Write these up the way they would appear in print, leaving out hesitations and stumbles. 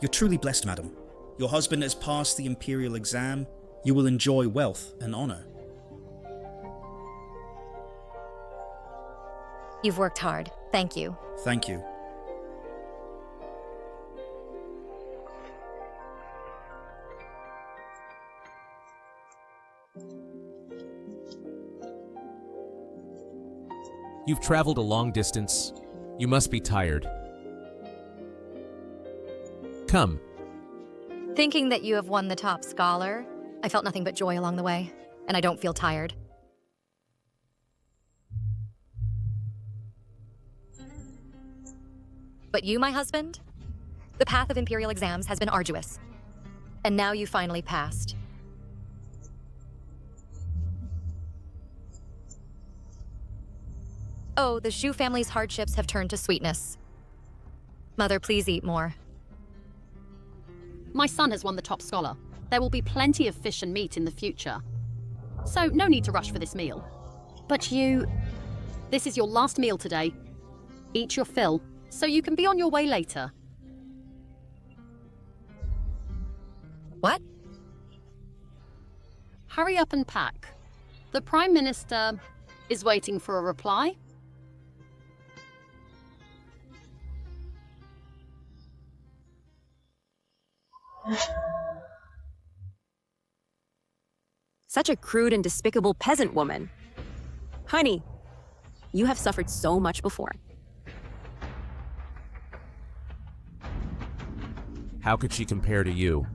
You're truly blessed, madam. Your husband has passed the imperial exam. You will enjoy wealth and honor. You've worked hard. Thank you. Thank you. You've traveled a long distance. You must be tired. Come. Thinking that you have won the top scholar, I felt nothing but joy along the way, and I don't feel tired. But you, my husband, the path of imperial exams has been arduous, and now you finally passed. Oh, the Shu family's hardships have turned to sweetness. Mother, please eat more. My son has won the top scholar. There will be plenty of fish and meat in the future. So no need to rush for this meal. But this is your last meal today. Eat your fill, so you can be on your way later. What? Hurry up and pack. The Prime Minister is waiting for a reply. Such a crude and despicable peasant woman. Honey, you have suffered so much before. How could she compare to you?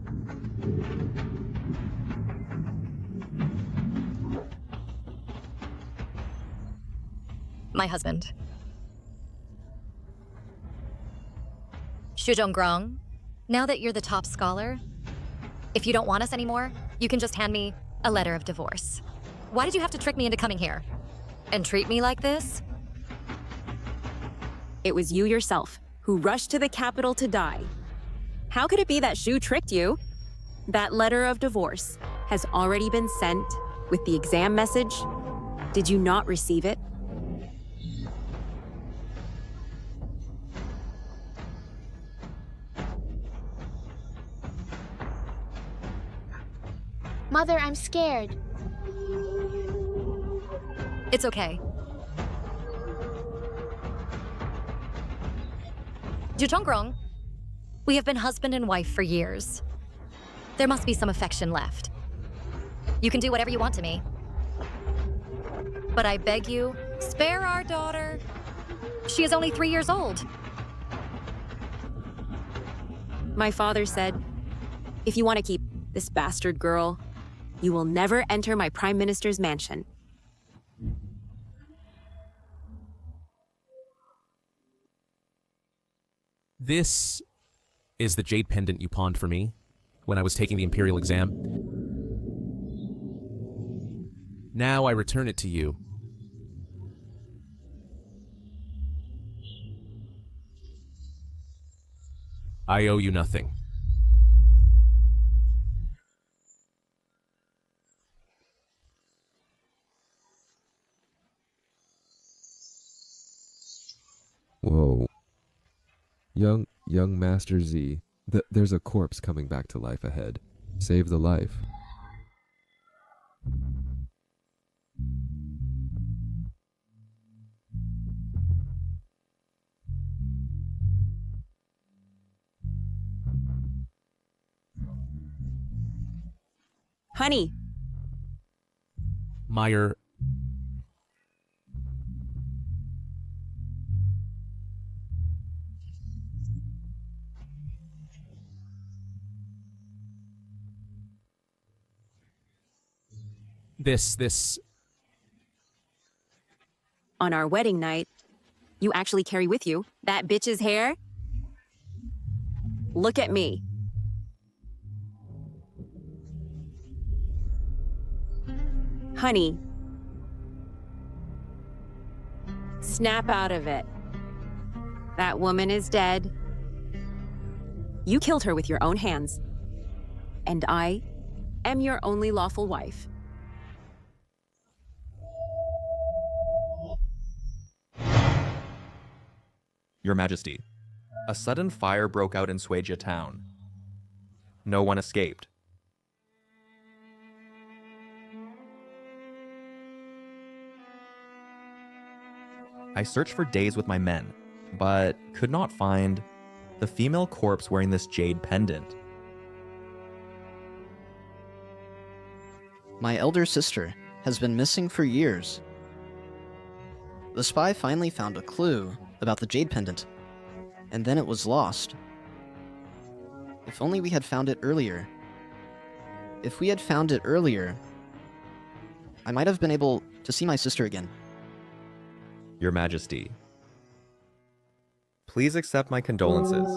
My husband. Xu Zhonggrong, now that you're the top scholar, if you don't want us anymore, you can just hand me a letter of divorce. Why did you have to trick me into coming here? And treat me like this? It was you yourself who rushed to the capital to die. How could it be that Xu tricked you? That letter of divorce has already been sent with the exam message. Did you not receive it? Mother, I'm scared. It's okay. Xu Zhonggrong, we have been husband and wife for years. There must be some affection left. You can do whatever you want to me. But I beg you, spare our daughter. She is only 3 years old. My father said, if you want to keep this bastard girl, you will never enter my Prime Minister's mansion. This is the jade pendant you pawned for me when I was taking the imperial exam. Now I return it to you. I owe you nothing. Whoa. Young Master Z. There's a corpse coming back to life ahead. Save the life. Honey, Meyer. This. on our wedding night, you actually carry with you that bitch's hair? Look at me. Honey, snap out of it. That woman is dead. You killed her with your own hands. And I am your only lawful wife. Your Majesty, a sudden fire broke out in Suijia town. no one escaped. I searched for days with my men, but could not find the female corpse wearing this jade pendant. My elder sister has been missing for years. The spy finally found a clue about the jade pendant, and then it was lost. If only we had found it earlier. If we had found it earlier, I might have been able to see my sister again. Your Majesty, please accept my condolences.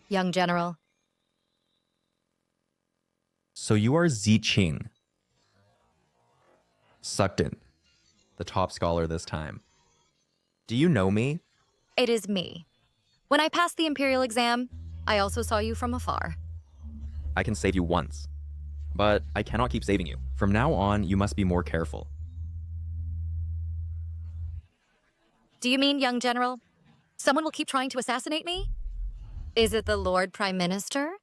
Young General. So you are Ziqing. Sukden, the top scholar this time. Do you know me? It is me. When I passed the Imperial exam, I also saw you from afar. I can save you once, but I cannot keep saving you. From now on, you must be more careful. Do you mean, young General? Someone will keep trying to assassinate me? Is it the Lord Prime Minister?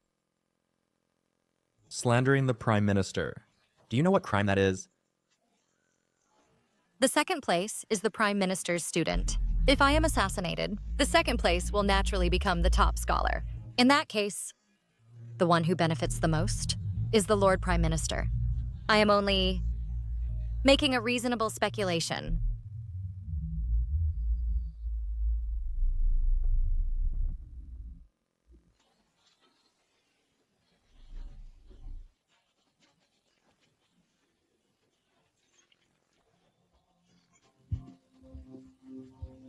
Slandering the Prime Minister. Do you know what crime that is? The second place is the Prime Minister's student. If I am assassinated, the second place will naturally become the top scholar. In that case, the one who benefits the most is the Lord Prime Minister. I am only making a reasonable speculation.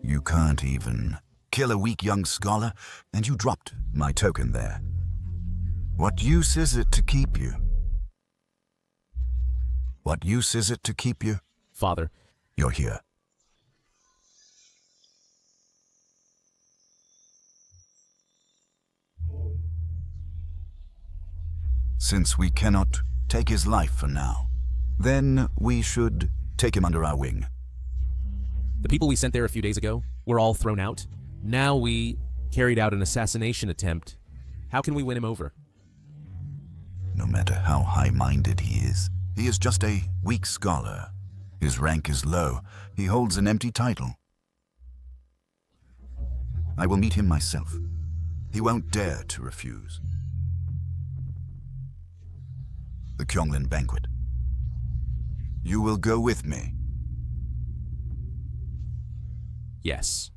You can't even kill a weak young scholar, and you dropped my token there. What use is it to keep you? What use is it to keep you? Father, You're here. Since we cannot take his life for now, then we should take him under our wing. the people we sent there a few days ago were all thrown out. Now we carried out an assassination attempt. How can we win him over? No matter how high-minded he is just a weak scholar. His rank is low. He holds an empty title. I will meet him myself. He won't dare to refuse. The Kyonglin banquet. You will go with me. Yes.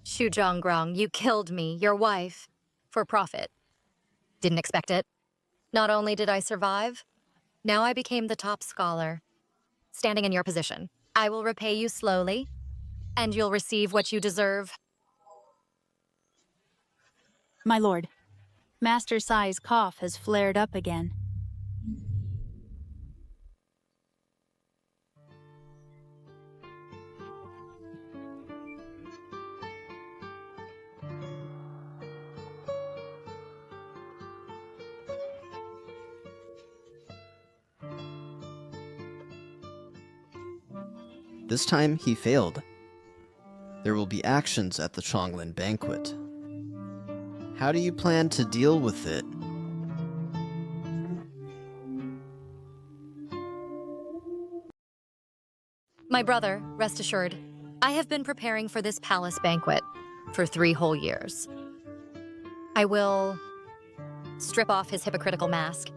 Xu Zhonggrong, you killed me, your wife, for profit. Didn't expect it. Not only did I survive, now I became the top scholar. Standing in your position, I will repay you slowly, and you'll receive what you deserve. My lord, Master Sai's cough has flared up again. This time he failed. There will be actions at the Chonglin banquet. How do you plan to deal with it? My brother, rest assured, I have been preparing for this palace banquet for 3 whole years. I will strip off his hypocritical mask.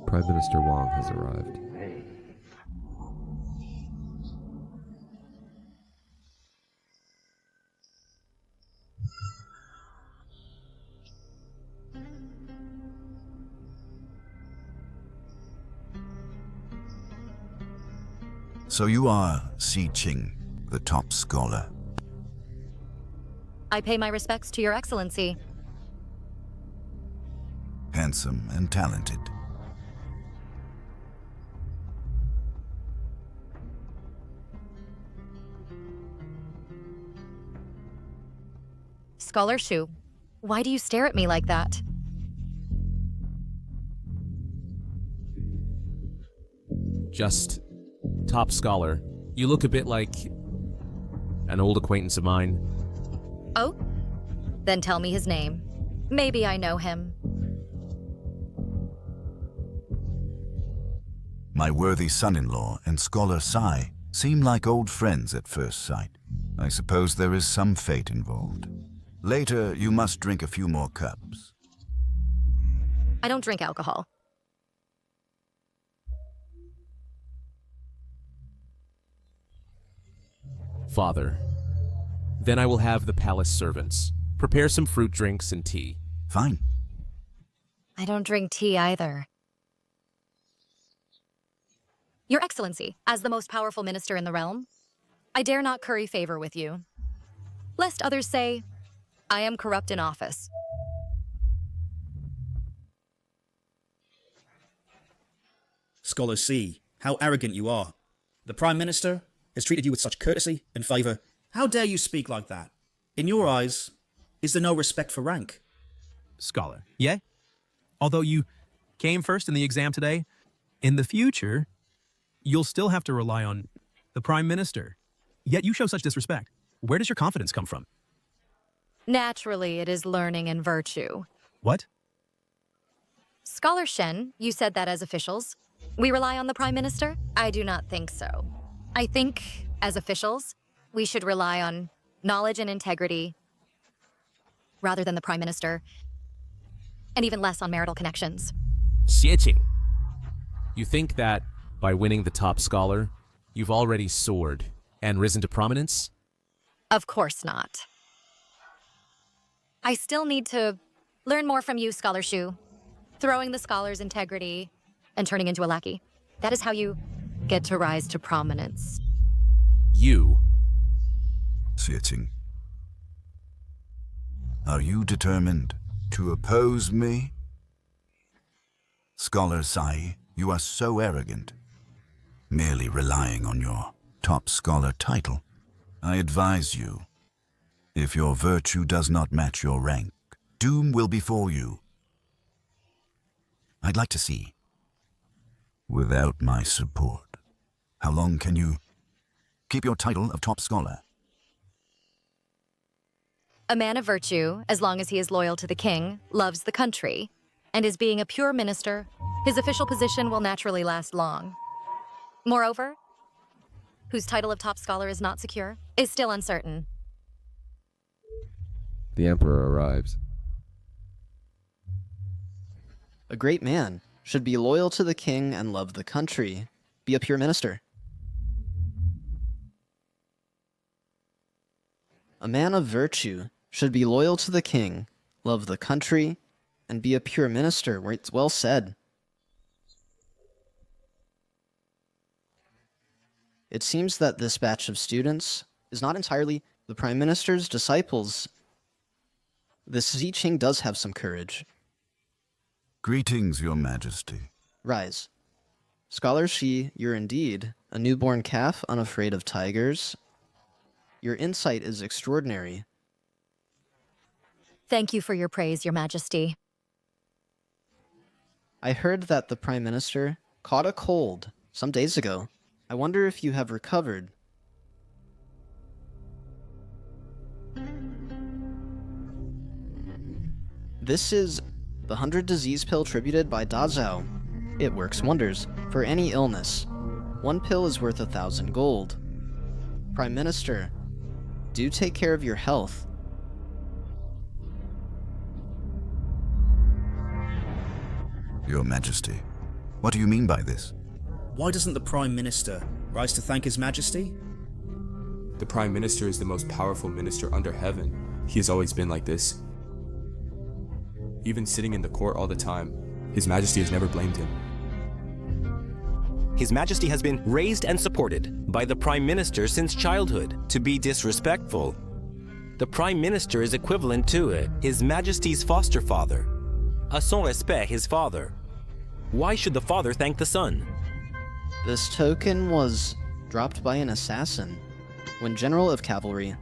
Prime Minister Wang has arrived. So you are Si Ching, the top scholar. I pay my respects to your excellency. Handsome and talented. Scholar Shu, why do you stare at me like that? Just top scholar. You look a bit like an old acquaintance of mine. Oh? Then tell me his name. Maybe I know him. My worthy son-in-law and Scholar Sai seem like old friends at first sight. I suppose there is some fate involved. Later, you must drink a few more cups. I don't drink alcohol. Father. Then I will have the palace servants prepare some fruit drinks and tea. Fine. I don't drink tea either. Your Excellency, as the most powerful minister in the realm, I dare not curry favor with you, lest others say I am corrupt in office. Scholar C, how arrogant you are. The Prime Minister has treated you with such courtesy and favour. How dare you speak like that? In your eyes, is there no respect for rank? Scholar, yea? Although you came first in the exam today, in the future, you'll still have to rely on the Prime Minister. Yet you show such disrespect. Where does your confidence come from? Naturally, it is learning and virtue. What? Scholar Shen, you said that as officials. We rely on the Prime Minister? I do not think so. I think, as officials, we should rely on knowledge and integrity rather than the Prime Minister, and even less on marital connections. Xieqing. You think that by winning the top scholar, you've already soared and risen to prominence? Of course not. I still need to learn more from you, Scholar Shu. Throwing the scholar's integrity and turning into a lackey. That is how you get to rise to prominence. You? Xieqing. Are you determined to oppose me? Scholar Sai, you are so arrogant, merely relying on your top scholar title. I advise you, if your virtue does not match your rank, doom will befall you. I'd like to see, without my support, how long can you keep your title of top scholar? A man of virtue, as long as he is loyal to the king, loves the country, and is being a pure minister, his official position will naturally last long. Moreover, whose title of top scholar is not secure, is still uncertain. The Emperor arrives. A great man should be loyal to the king and love the country. Be a pure minister. A man of virtue should be loyal to the king, love the country, and be a pure minister. Where it's well said. It seems that this batch of students is not entirely the Prime Minister's disciples. This Xieqing does have some courage. Greetings, Your Majesty. Rise. Scholar Shi, you're indeed a newborn calf unafraid of tigers. Your insight is extraordinary. Thank you for your praise, Your Majesty. I heard that the Prime Minister caught a cold some days ago. I wonder if you have recovered. This is the 100 disease pill tributed by Da Zhao. It works wonders for any illness. One pill is worth 1,000 gold. Prime Minister, Do take care of your health. Your Majesty, what do you mean by this? Why doesn't the Prime Minister rise to thank His Majesty? The Prime Minister is the most powerful minister under heaven. He has always been like this. Even sitting in the court all the time, His Majesty has never blamed him. His Majesty has been raised and supported by the Prime Minister since childhood. To be disrespectful, the Prime Minister is equivalent to His Majesty's foster father. À son respect, his father. Why should the father thank the son? This token was dropped by an assassin when General of Cavalry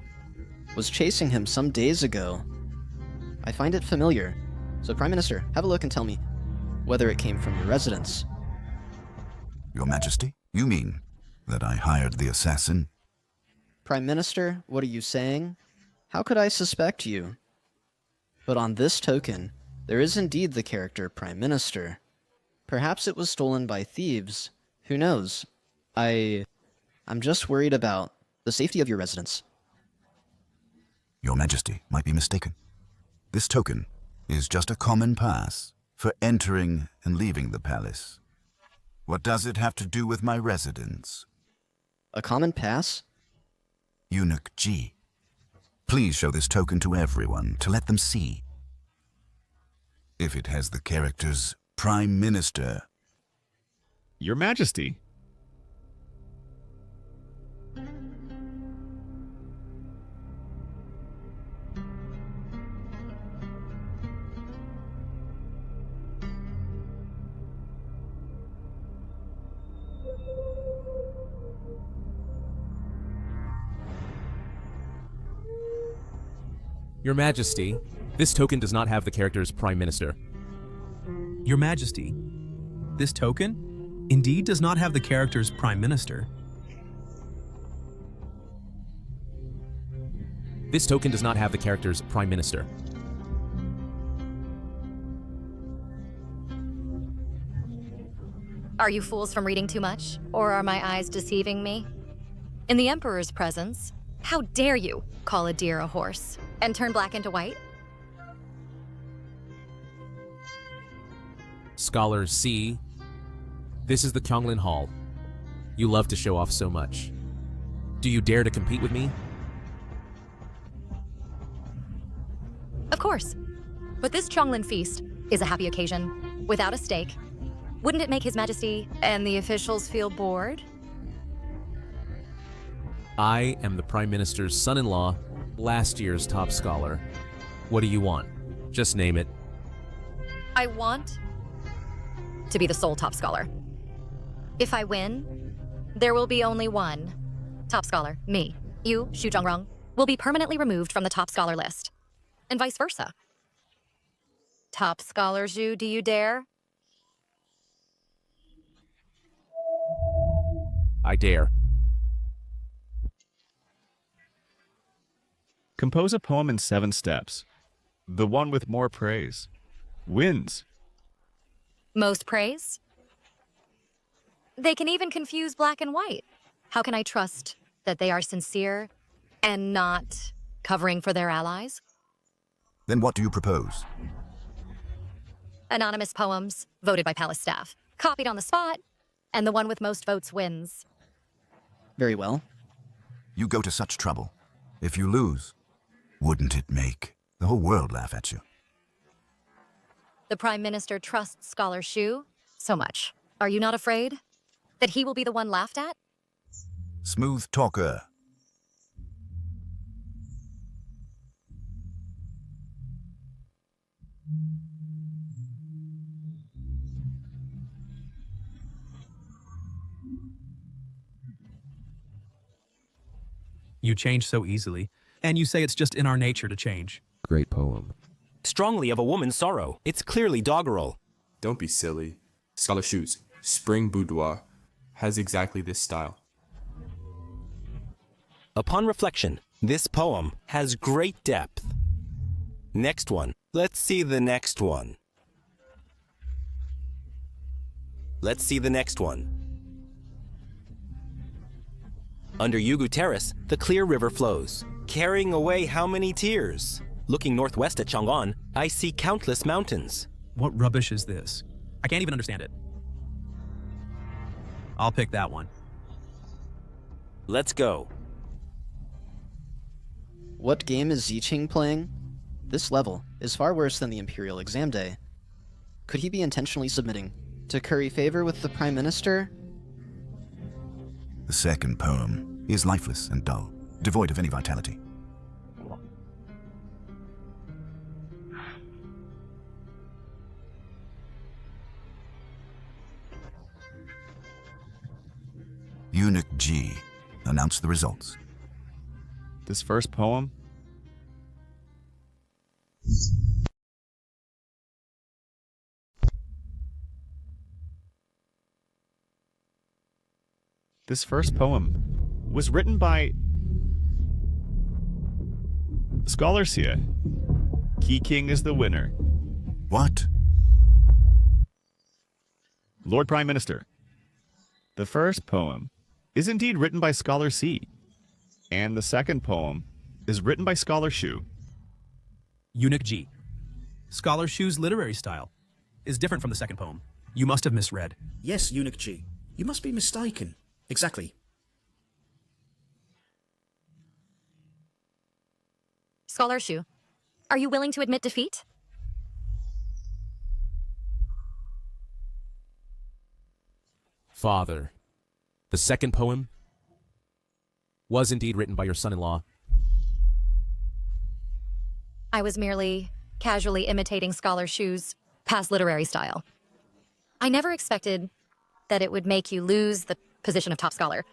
was chasing him some days ago. I find it familiar. So, Prime Minister, have a look and tell me whether it came from your residence. Your Majesty, you mean that I hired the assassin? Prime Minister, what are you saying? How could I suspect you? But on this token, there is indeed the character Prime Minister. Perhaps it was stolen by thieves. Who knows? I'm just worried about the safety of your residence. Your Majesty might be mistaken. This token is just a common pass for entering and leaving the palace. What does it have to do with my residence? A common pass? Eunuch G. Please show this token to everyone to let them see. If it has the characters Prime Minister. Your Majesty. Your Majesty, this token does not have the characters Prime Minister. Your Majesty, this token indeed does not have the characters Prime Minister. This token does not have the characters Prime Minister. Are you fools from reading too much? Or are my eyes deceiving me? In the Emperor's presence, how dare you call a deer a horse and turn black into white? Scholar C, this is the Kyonglin Hall. You love to show off so much. Do you dare to compete with me? Of course. But this Chonglin feast is a happy occasion, without a stake. Wouldn't it make His Majesty and the officials feel bored? I am the Prime Minister's son-in-law, last year's top scholar. What do you want? Just name it. I want to be the sole top scholar. If I win, there will be only one top scholar, me. You, Xu Zhongrong, will be permanently removed from the top scholar list, and vice versa. Top scholar Xu, do you dare? I dare. Compose a poem in 7 steps. The one with more praise wins. Most praise? They can even confuse black and white. How can I trust that they are sincere and not covering for their allies? Then what do you propose? Anonymous poems, voted by palace staff, copied on the spot, and the one with most votes wins. Very well. You go to such trouble. If you lose, wouldn't it make the whole world laugh at you? The Prime Minister trusts Scholar Xu so much. Are you not afraid that he will be the one laughed at? Smooth talker. You change so easily, and you say it's just in our nature to change. Great poem. Strongly of a woman's sorrow. It's clearly doggerel. Don't be silly. Scholar Shu's Spring Boudoir has exactly this style. Upon reflection, this poem has great depth. Next one. Let's see the next one. Let's see the next one. Under Yugu Terrace, the clear river flows. Carrying away how many tears? Looking northwest at Chang'an, I see countless mountains. What rubbish is this? I can't even understand it. I'll pick that one. Let's go. What game is Ziqing playing? This level is far worse than the Imperial exam day. Could he be intentionally submitting to curry favor with the Prime Minister? The second poem is lifeless and dull, devoid of any vitality. Eunuch G announced the results. This first poem was written by Scholar Xie. Key King is the winner. What? Lord Prime Minister, the first poem is indeed written by Scholar C, and the second poem is written by Scholar Shu. Eunuch G. Scholar Shu's literary style is different from the second poem. You must have misread. Yes, Eunuch G. You must be mistaken. Exactly. Scholar Shu, are you willing to admit defeat? Father, the second poem was indeed written by your son-in-law. I was merely casually imitating Scholar Shu's past literary style. I never expected that it would make you lose the position of top scholar.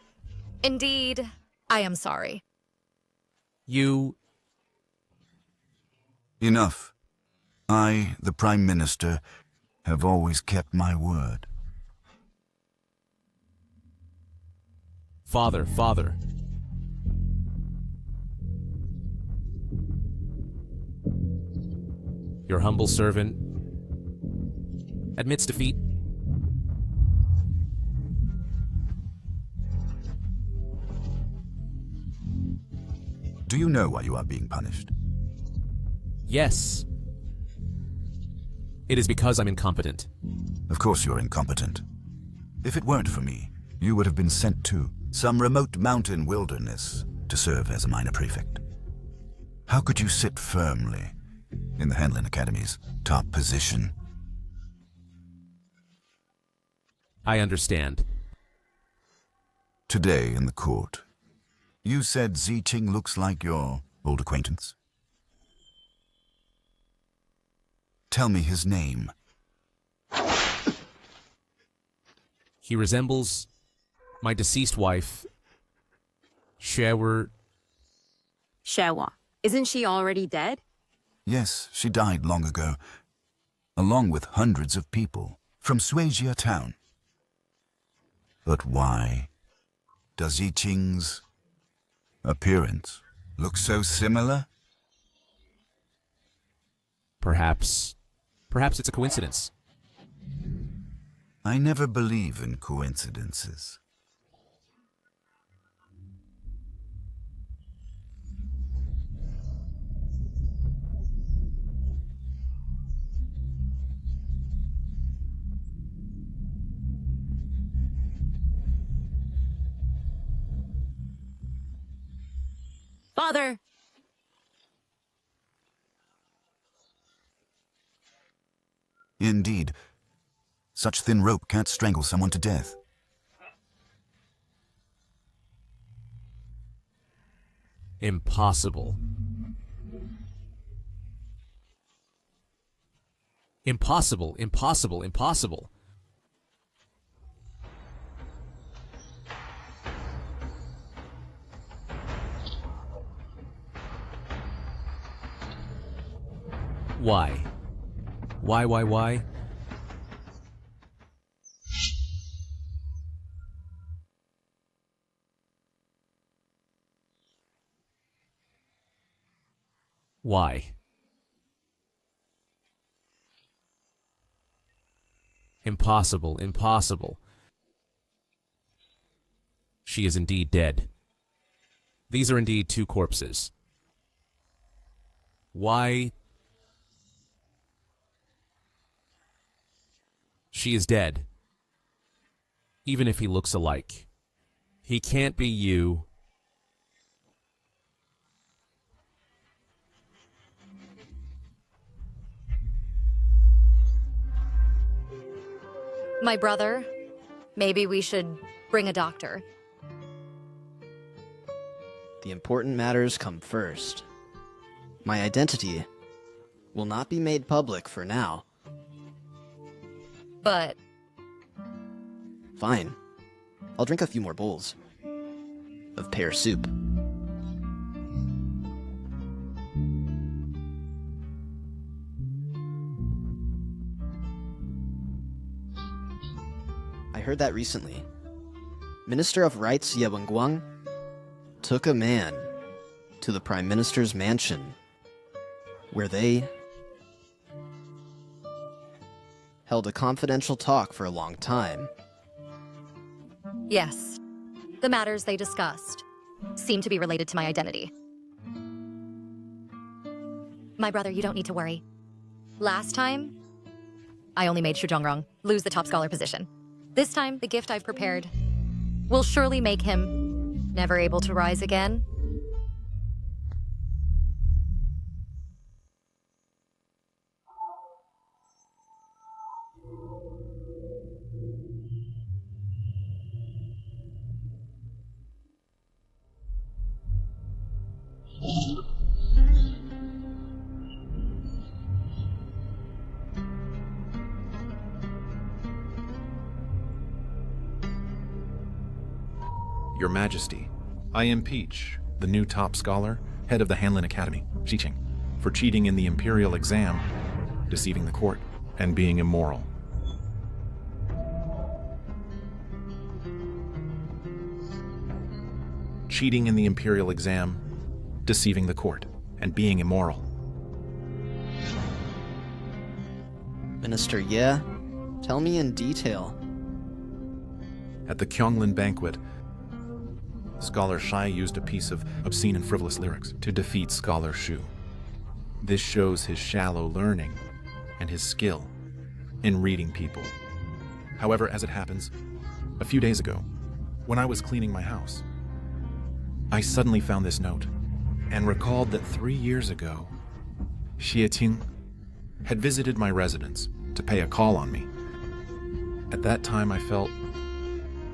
Indeed, I am sorry. You... Enough. I, the Prime Minister, have always kept my word. Father, Father. Your humble servant admits defeat. Do you know why you are being punished? Yes. It is because I'm incompetent. Of course you're incompetent. If it weren't for me, you would have been sent to some remote mountain wilderness to serve as a minor prefect. How could you sit firmly in the Hanlin Academy's top position? I understand. Today in the court, you said Ziqing looks like your old acquaintance. Tell me his name. He resembles my deceased wife, Shewer. Shewa. Isn't she already dead? Yes, she died long ago, along with hundreds of people from Suijia town. But why does Ziqing's appearance look so similar? Perhaps it's a coincidence. I never believe in coincidences. Father! Indeed, such thin rope can't strangle someone to death. Impossible. Impossible, impossible, impossible. Why? Why? Why? Impossible, impossible. She is indeed dead. These are indeed two corpses. Why? She is dead. Even if he looks alike. He can't be you. My brother, maybe we should bring a doctor. The important matters come first. My identity will not be made public for now. But Fine. I'll drink a few more bowls of pear soup. I heard that recently. Minister of Rights Ye Wenguang took a man to the Prime Minister's mansion, where they held a confidential talk for a long time. yes, the matters they discussed seem to be related to my identity. My brother, you don't need to worry. Last time, I only made Shu Zhongrong lose the top scholar position. This time, the gift I've prepared will surely make him never able to rise again. Your Majesty, I impeach the new top scholar, head of the Hanlin Academy, Xiqing, for cheating in the imperial exam, deceiving the court, and being immoral. Cheating in the imperial exam, deceiving the court, and being immoral. Minister Ye, tell me in detail. At the Kyonglin banquet, Scholar Shai used a piece of obscene and frivolous lyrics to defeat Scholar Shu. This shows his shallow learning and his skill in reading people. However, as it happens, a few days ago, when I was cleaning my house, I suddenly found this note and recalled that 3 years ago, Xie Qing had visited my residence to pay a call on me. At that time, I felt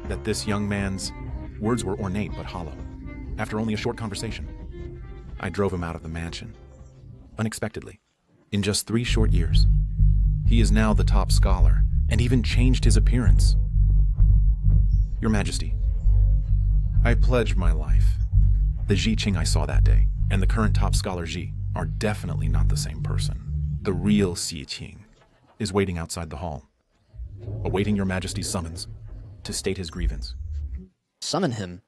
that this young man's words were ornate but hollow. After only a short conversation, I drove him out of the mansion. Unexpectedly, in just 3 short years, he is now the top scholar and even changed his appearance. Your Majesty, I pledge my life. The Xi Qing I saw that day and the current top scholar Xi are definitely not the same person. The real Xi Qing is waiting outside the hall, awaiting Your Majesty's summons to state his grievance. Summon him.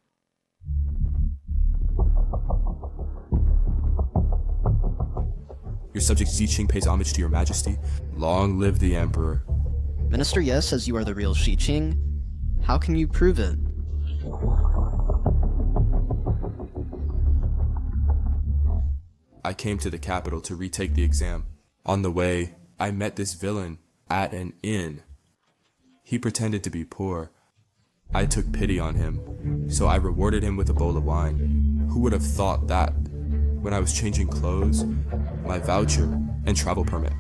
Your subject Ziqing pays homage to your majesty. Long live the emperor. Minister Ye says you are the real Xiqing. How can you prove it? I came to the capital to retake the exam. On the way, I met this villain at an inn. He pretended to be poor. I took pity on him, so I rewarded him with a bowl of wine. Who would have thought that, when I was changing clothes, my voucher and travel permit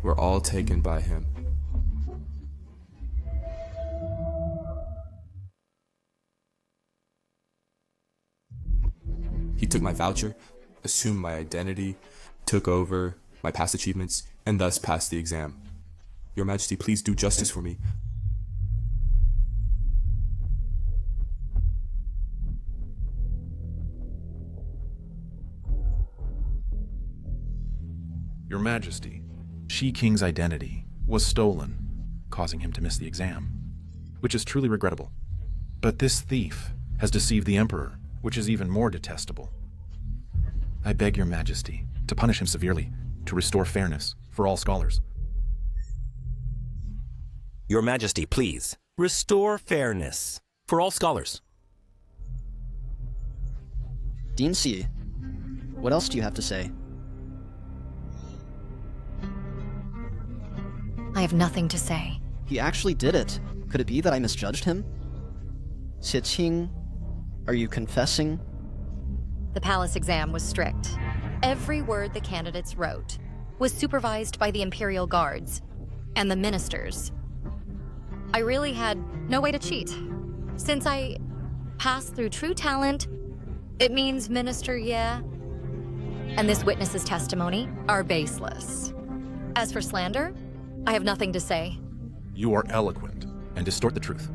were all taken by him. He took my voucher, assumed my identity, took over my past achievements, and thus passed the exam. Your Majesty, please do justice for me. Your Majesty, Xi Qing's identity was stolen, causing him to miss the exam, which is truly regrettable. But this thief has deceived the Emperor, which is even more detestable. I beg Your Majesty to punish him severely, to restore fairness for all scholars. Your Majesty, please, restore fairness for all scholars. Dean C, what else do you have to say? I have nothing to say. He actually did it. Could it be that I misjudged him? Qing, are you confessing? The palace exam was strict. Every word the candidates wrote was supervised by the Imperial Guards and the ministers. I really had no way to cheat. Since I passed through true talent, it means Minister Ye and this witness's testimony are baseless. As for slander, I have nothing to say. You are eloquent and distort the truth.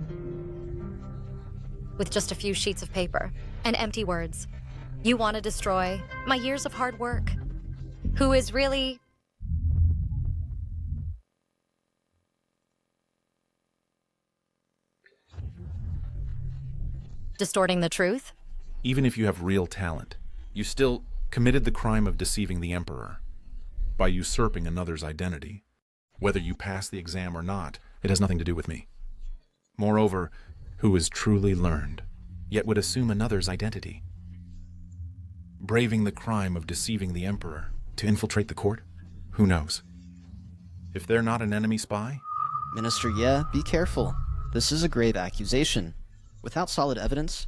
With just a few sheets of paper and empty words, you want to destroy my years of hard work. Who is really... distorting the truth? Even if you have real talent, you still committed the crime of deceiving the Emperor by usurping another's identity. Whether you pass the exam or not, it has nothing to do with me. Moreover, who is truly learned, yet would assume another's identity? Braving the crime of deceiving the Emperor to infiltrate the court? Who knows? If they're not an enemy spy? Minister Ye, be careful. This is a grave accusation. Without solid evidence,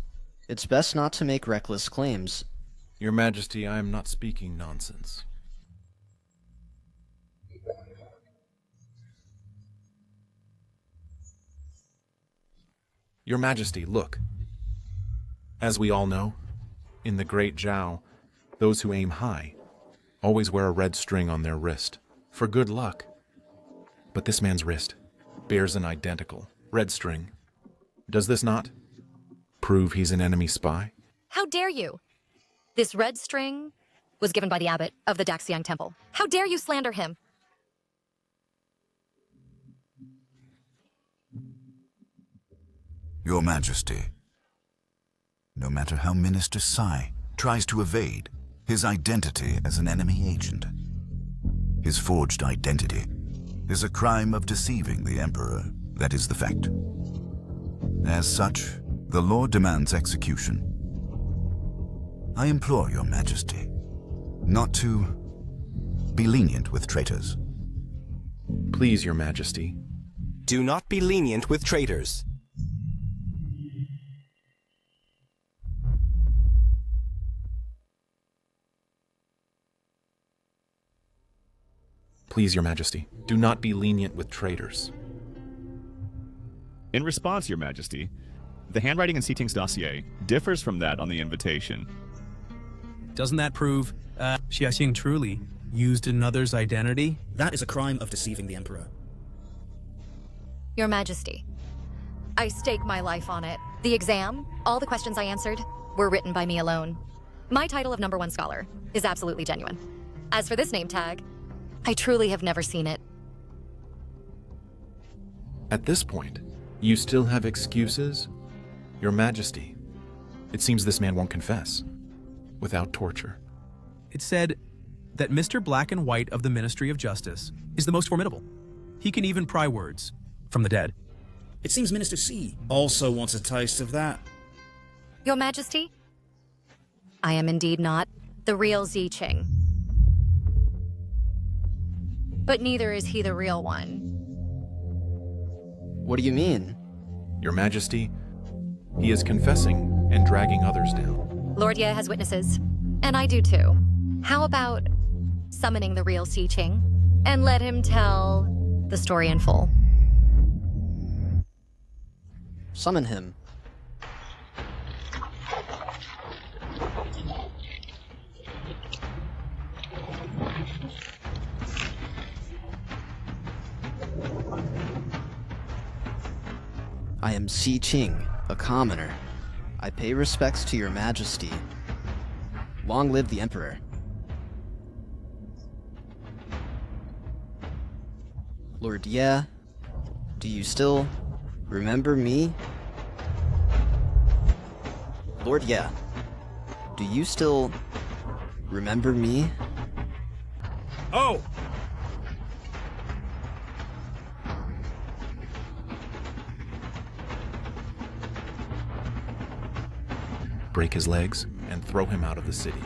it's best not to make reckless claims. Your Majesty, I am not speaking nonsense. Your Majesty, look. As we all know, in the Great Zhao, those who aim high always wear a red string on their wrist, for good luck. But this man's wrist bears an identical red string. Does this not prove he's an enemy spy? How dare you? This red string was given by the abbot of the Daxiang Temple. How dare you slander him? Your Majesty, no matter how Minister Sai tries to evade his identity as an enemy agent, his forged identity is a crime of deceiving the Emperor. That is the fact. As such, the law demands execution. I implore your Majesty not to be lenient with traitors. Please, your Majesty. Do not be lenient with traitors. Please, your Majesty, do not be lenient with traitors. In response, your Majesty, the handwriting in Ting's dossier differs from that on the invitation. Doesn't that prove Xing truly used another's identity? That is a crime of deceiving the Emperor. Your Majesty, I stake my life on it. The exam, all the questions I answered, were written by me alone. My title of #1 scholar is absolutely genuine. As for this name tag, I truly have never seen it. At this point, you still have excuses? Your Majesty, it seems this man won't confess without torture. It said that Mr. Black and White of the Ministry of Justice is the most formidable. He can even pry words from the dead. It seems Minister C also wants a taste of that. Your Majesty, I am indeed not the real Ziqing. But neither is he the real one. What do you mean? Your Majesty, he is confessing and dragging others down. Lord Ye has witnesses, and I do too. How about summoning the real Ziqing and let him tell the story in full? Summon him. I am Ziqing, a commoner. I pay respects to your Majesty. Long live the Emperor. Lord Ye, do you still remember me? Lord Ye, do you still remember me? Oh! Break his legs and throw him out of the city.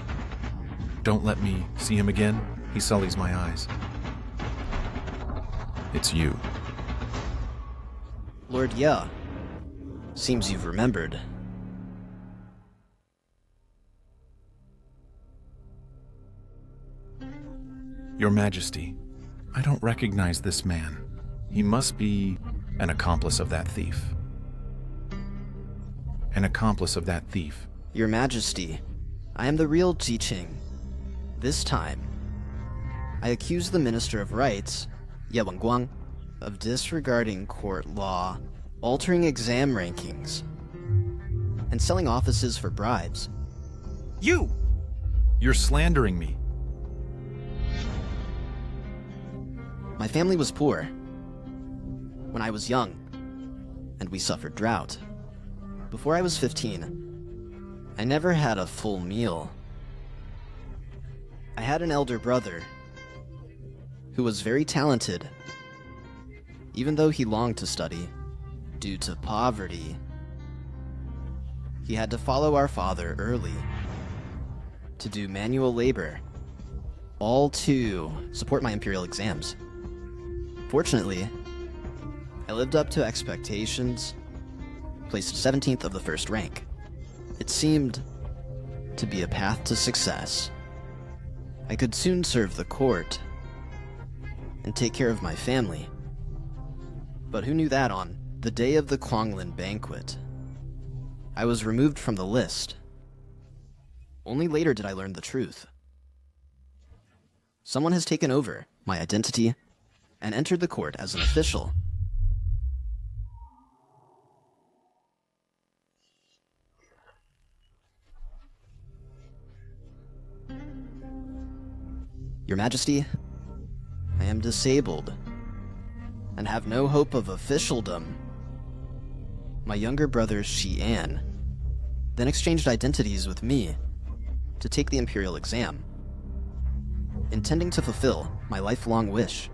Don't let me see him again. He sullies my eyes. It's you. Lord Ya. Seems you've remembered. Your Majesty, I don't recognize this man. He must be an accomplice of that thief. An accomplice of that thief. Your Majesty, I am the real Jiqing. This time, I accuse the Minister of Rights, Ye Wenguang, of disregarding court law, altering exam rankings, and selling offices for bribes. You! You're slandering me. My family was poor when I was young, and we suffered drought. Before I was 15, I never had a full meal. I had an elder brother who was very talented, even though he longed to study. Due to poverty, he had to follow our father early to do manual labor, all to support my imperial exams. Fortunately, I lived up to expectations, placed 17th of the first rank. It seemed to be a path to success. I could soon serve the court and take care of my family. But who knew that on the day of the Kuanglin banquet, I was removed from the list. Only later did I learn the truth. Someone has taken over my identity and entered the court as an official. Your Majesty, I am disabled and have no hope of officialdom. My younger brother, Xi'an, then exchanged identities with me to take the imperial exam, intending to fulfill my lifelong wish.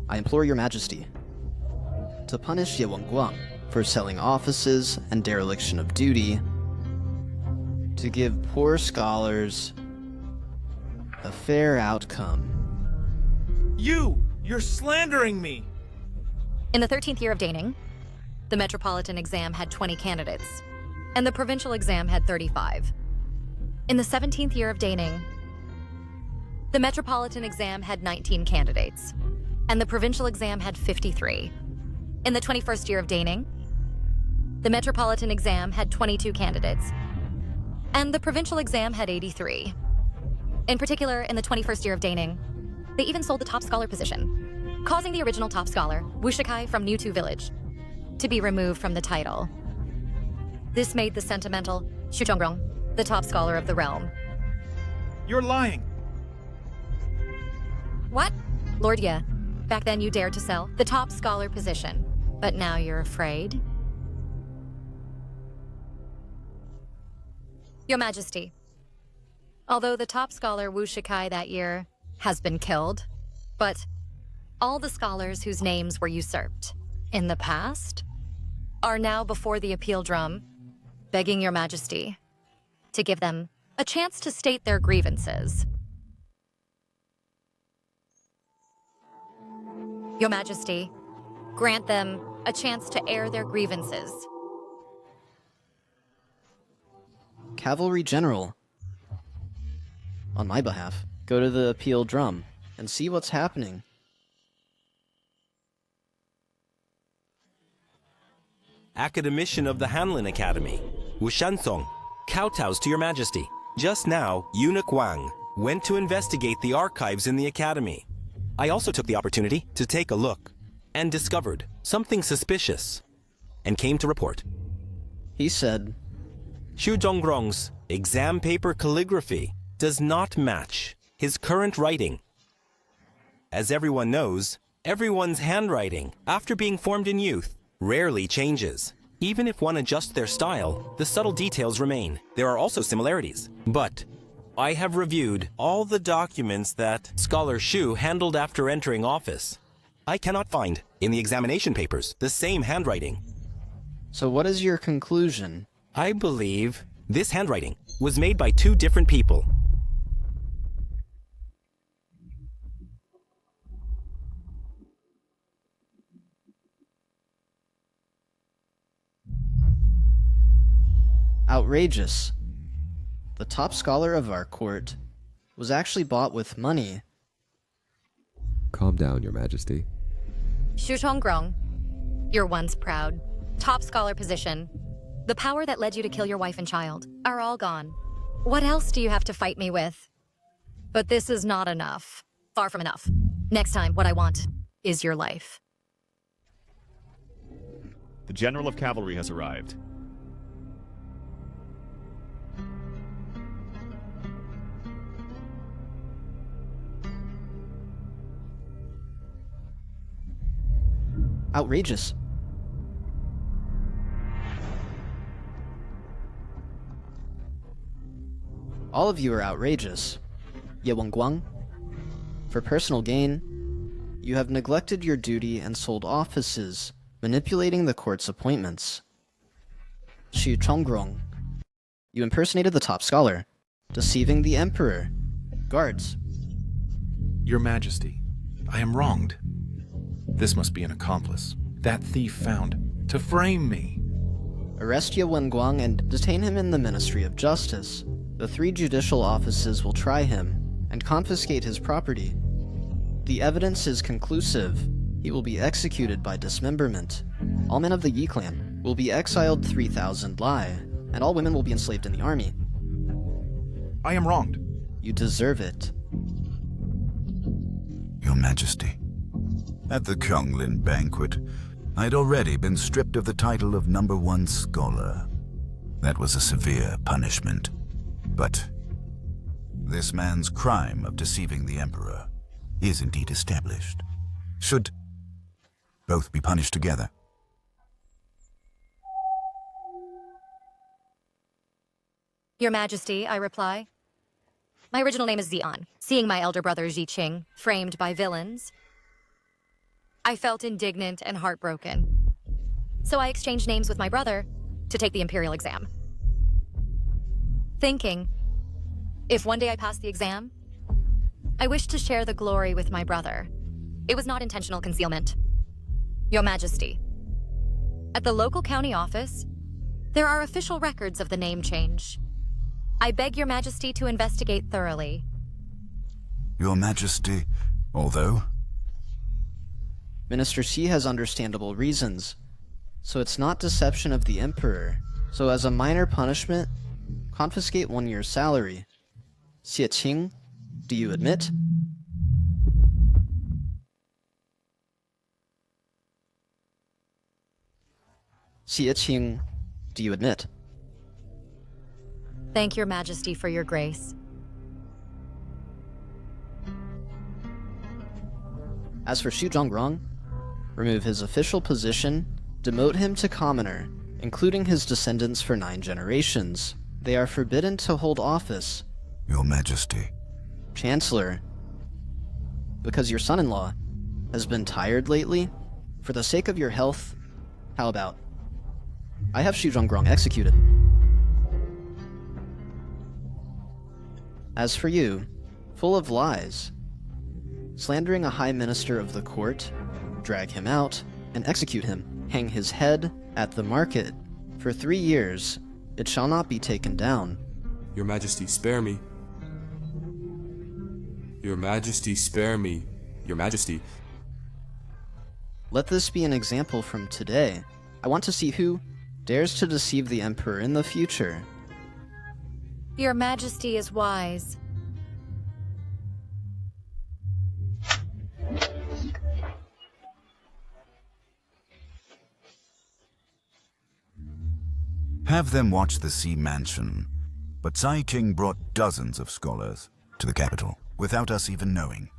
I implore your Majesty to punish Ye Wenguang for selling offices and dereliction of duty, to give poor scholars a fair outcome. You're slandering me! In the 13th year of Daning, the Metropolitan exam had 20 candidates, and the Provincial exam had 35. In the 17th year of Daning, the Metropolitan exam had 19 candidates, and the Provincial exam had 53. In the 21st year of Daning, the Metropolitan exam had 22 candidates, and the Provincial exam had 83. In particular, in the 21st year of Daning, they even sold the top scholar position, causing the original top scholar, Wu Shikai from Newtu Village, to be removed from the title. This made the sentimental Xu Zhongrong the top scholar of the realm. You're lying! What? Lord Ye, back then you dared to sell the top scholar position, but now you're afraid? Your Majesty, although the top scholar Wu Shikai that year has been killed, but all the scholars whose names were usurped in the past are now before the appeal drum, begging your Majesty to give them a chance to state their grievances. Your Majesty, grant them a chance to air their grievances. Cavalry General, on my behalf, go to the appeal drum and see what's happening. Academician of the Hanlin Academy, Wu Shansong, kowtows to your Majesty. Just now, Eunuch Wang went to investigate the archives in the Academy. I also took the opportunity to take a look and discovered something suspicious and came to report. He said, Xu Zhongrong's exam paper calligraphy does not match his current writing. As everyone knows, everyone's handwriting, after being formed in youth, rarely changes. Even if one adjusts their style, the subtle details remain. There are also similarities. But I have reviewed all the documents that Scholar Xu handled after entering office. I cannot find, in the examination papers, the same handwriting. So what is your conclusion? I believe This handwriting was made by two different people. Outrageous. The top scholar of our court was actually bought with money. Calm down, Your Majesty. Xu Chonggrong, your once proud, top scholar position, the power that led you to kill your wife and child, are all gone. What else do you have to fight me with? But this is not enough. Far from enough. Next time, what I want is your life. The General of Cavalry has arrived. Outrageous. All of you are outrageous. Ye Wenguang, for personal gain, you have neglected your duty and sold offices, manipulating the court's appointments. Xu Chonggrong, you impersonated the top scholar, deceiving the emperor. Guards. Your Majesty, I am wronged. This must be an accomplice. That thief found to frame me. Arrest Ye Wenguang and detain him in the Ministry of Justice. The 3 judicial offices will try him and confiscate his property. The evidence is conclusive. He will be executed by dismemberment. All men of the Yi clan will be exiled 3,000 Lai, and all women will be enslaved in the army. I am wronged. You deserve it. Your Majesty, at the Kyonglin banquet, I had already been stripped of the title of #1 scholar. That was a severe punishment. But this man's crime of deceiving the Emperor is indeed established. Should both be punished together. Your Majesty, I reply. My original name is Xian. Seeing my elder brother Ji Qing framed by villains, I felt indignant and heartbroken. So I exchanged names with my brother to take the Imperial exam. Thinking, if one day I pass the exam, I wish to share the glory with my brother. It was not intentional concealment. Your Majesty, at the local county office, there are official records of the name change. I beg Your Majesty to investigate thoroughly. Your Majesty, although... Minister Xi has understandable reasons, so it's not deception of the Emperor. So as a minor punishment, confiscate 1 year's salary. Xie Qing, do you admit? Xie Qing, do you admit? Thank Your Majesty for your grace. As for Xu Zhongrong, remove his official position, demote him to commoner, including his descendants for 9 generations. They are forbidden to hold office. Your Majesty. Chancellor, because your son-in-law has been tired lately, for the sake of your health, how about I have Xu Zhongrong executed. As for you, full of lies, slandering a high minister of the court, drag him out and execute him, hang his head at the market. For 3 years, it shall not be taken down. Your Majesty, spare me. Your Majesty, spare me. Your Majesty. Let this be an example from today. I want to see who dares to deceive the Emperor in the future. Your Majesty is wise. Have them watch the Sea Mansion, but Tsai King brought dozens of scholars to the capital without us even knowing.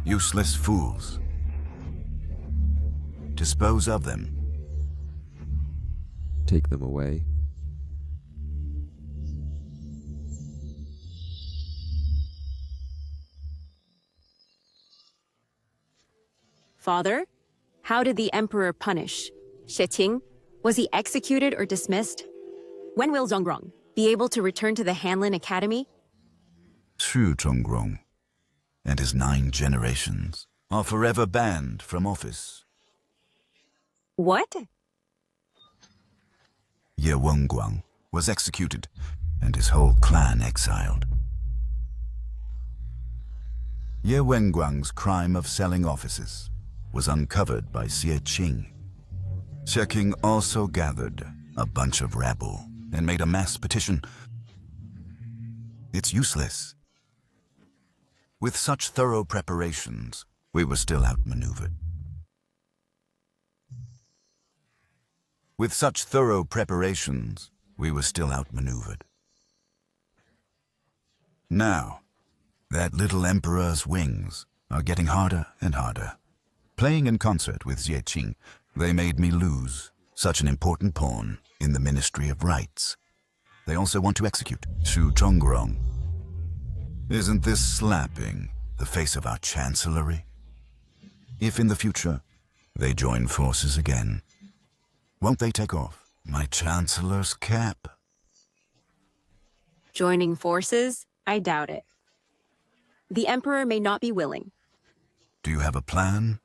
Useless fools. Dispose of them. Take them away. Father, how did the Emperor punish? Xie Qing? Was he executed or dismissed? When will Zhongrong Be able to return to the Hanlin Academy? Xu Zhongrong and his 9 generations are forever banned from office. What? Ye Wenguang was executed and his whole clan exiled. Ye Wenguang's crime of selling offices was uncovered by Xie Qing. Xie Qing also gathered a bunch of rabble and made a mass petition. It's useless. With such thorough preparations, we were still outmaneuvered. With such thorough preparations, we were still outmaneuvered. Now, that little emperor's wings are getting harder and harder. Playing in concert with Xie Qing, they made me lose such an important pawn in the Ministry of Rights. They also want to execute Xu Zhongrong. Isn't this slapping the face of our chancellery? If in the future they join forces again, won't they take off my chancellor's cap? Joining forces? I doubt it. The Emperor may not be willing. Do you have a plan?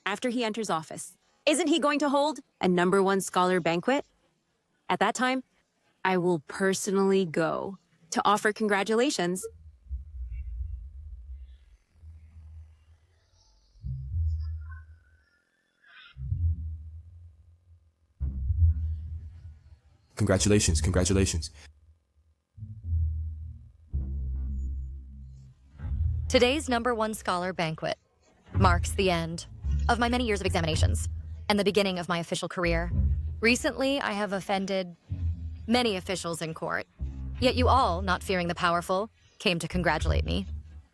After he enters office, isn't he going to hold a #1 scholar banquet? At that time, I will personally go to offer congratulations. Congratulations, congratulations. Today's #1 scholar banquet marks the end of my many years of examinations and the beginning of my official career. Recently, I have offended many officials in court, yet you all, not fearing the powerful, came to congratulate me.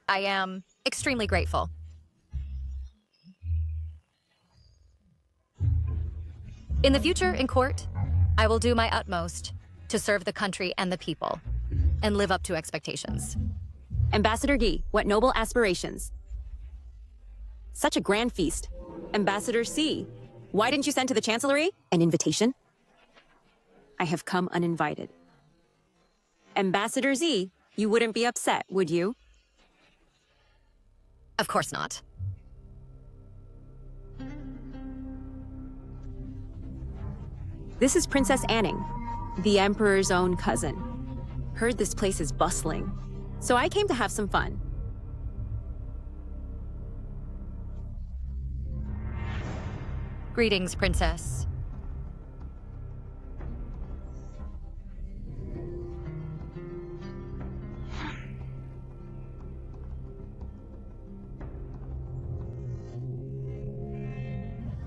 I am extremely grateful. In the future, in court, I will do my utmost to serve the country and the people and live up to expectations. Ambassador Yi, what noble aspirations. Such a grand feast. Ambassador C, why didn't you send to the Chancellery an invitation? I have come uninvited. Ambassador Z, you wouldn't be upset, would you? Of course not. This is Princess Anning, the Emperor's own cousin. Heard this place is bustling, so I came to have some fun. Greetings, Princess.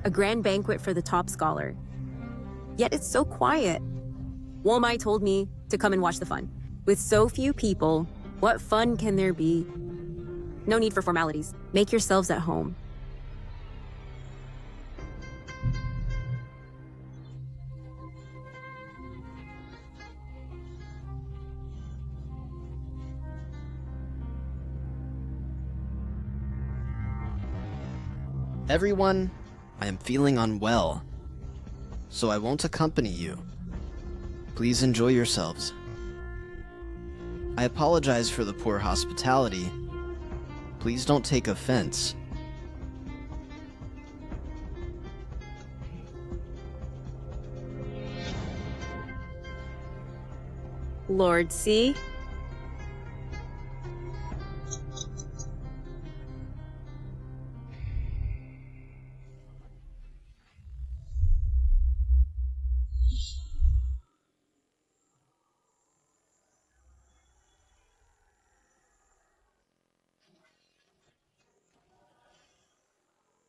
A grand banquet for the top scholar. Yet it's so quiet. Wolmai told me to come and watch the fun. With so few people, what fun can there be? No need for formalities. Make yourselves at home. Everyone, I am feeling unwell, so I won't accompany you. Please enjoy yourselves. I apologize for the poor hospitality. Please don't take offense. Lord C.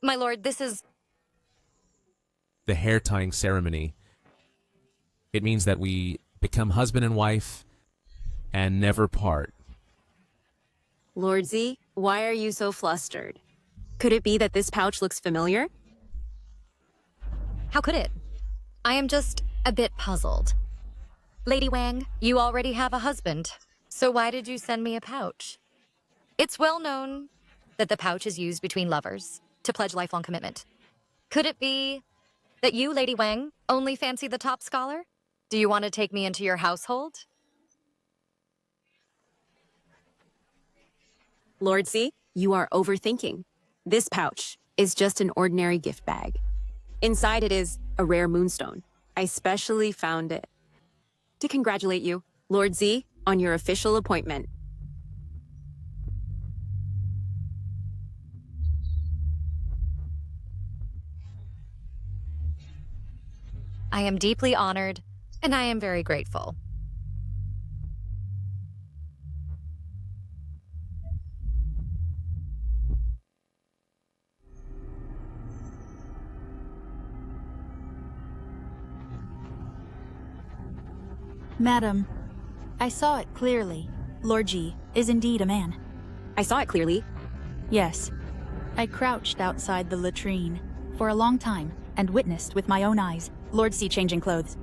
My lord, this is... The hair tying ceremony. It means that we become husband and wife and never part. Lord Z, why are you so flustered? Could it be that this pouch looks familiar? How could it? I am just a bit puzzled. Lady Wang, you already have a husband, so why did you send me a pouch? It's well known that the pouch is used between lovers to pledge lifelong commitment. Could it be that you, Lady Wang, only fancy the top scholar? Do you want to take me into your household? Lord Z, you are overthinking. This pouch is just an ordinary gift bag. Inside it is a rare moonstone. I specially found it to congratulate you, Lord Z, on your official appointment. I am deeply honored, and I am very grateful. Madam, I saw it clearly. Lord G is indeed a man. I saw it clearly. Yes. I crouched outside the latrine for a long time and witnessed with my own eyes Lord C changing clothes.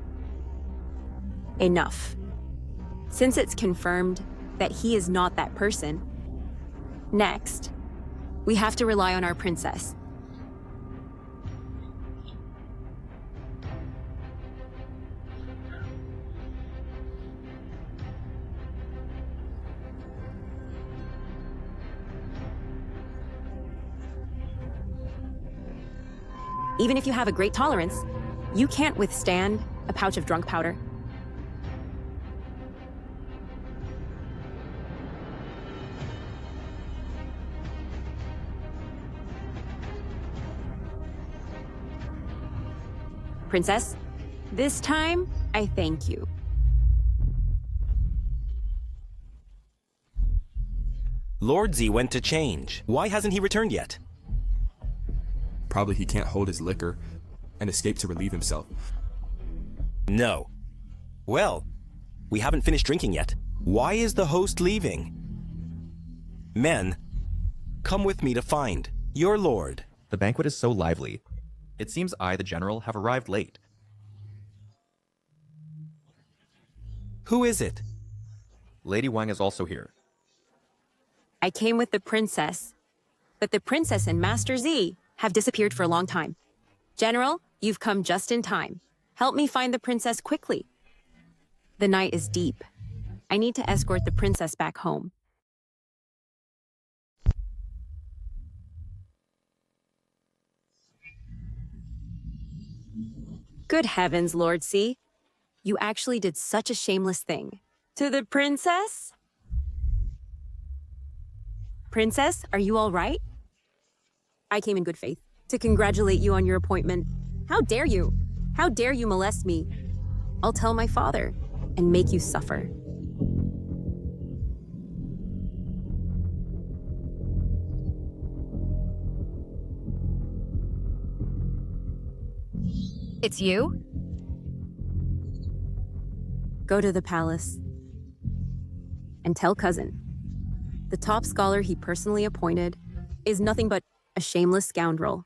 Enough. Since it's confirmed that he is not that person, next, we have to rely on our princess. Even if you have a great tolerance, you can't withstand a pouch of drunk powder. Princess, this time, I thank you. Lord Z went to change. Why hasn't he returned yet? Probably he can't hold his liquor and escaped to relieve himself. No. Well, we haven't finished drinking yet. Why is the host leaving? Men, come with me to find your lord. The banquet is so lively. It seems I, the general, have arrived late. Who is it? Lady Wang is also here. I came with the princess, but the princess and Master Z have disappeared for a long time. General, you've come just in time. Help me find the princess quickly. The night is deep. I need to escort the princess back home. Good heavens, Lord C. You actually did such a shameless thing. To the princess? Princess, are you all right? I came in good faith to congratulate you on your appointment. How dare you? How dare you molest me? I'll tell my father and make you suffer. It's you? Go to the palace and tell cousin. The top scholar he personally appointed is nothing but a shameless scoundrel.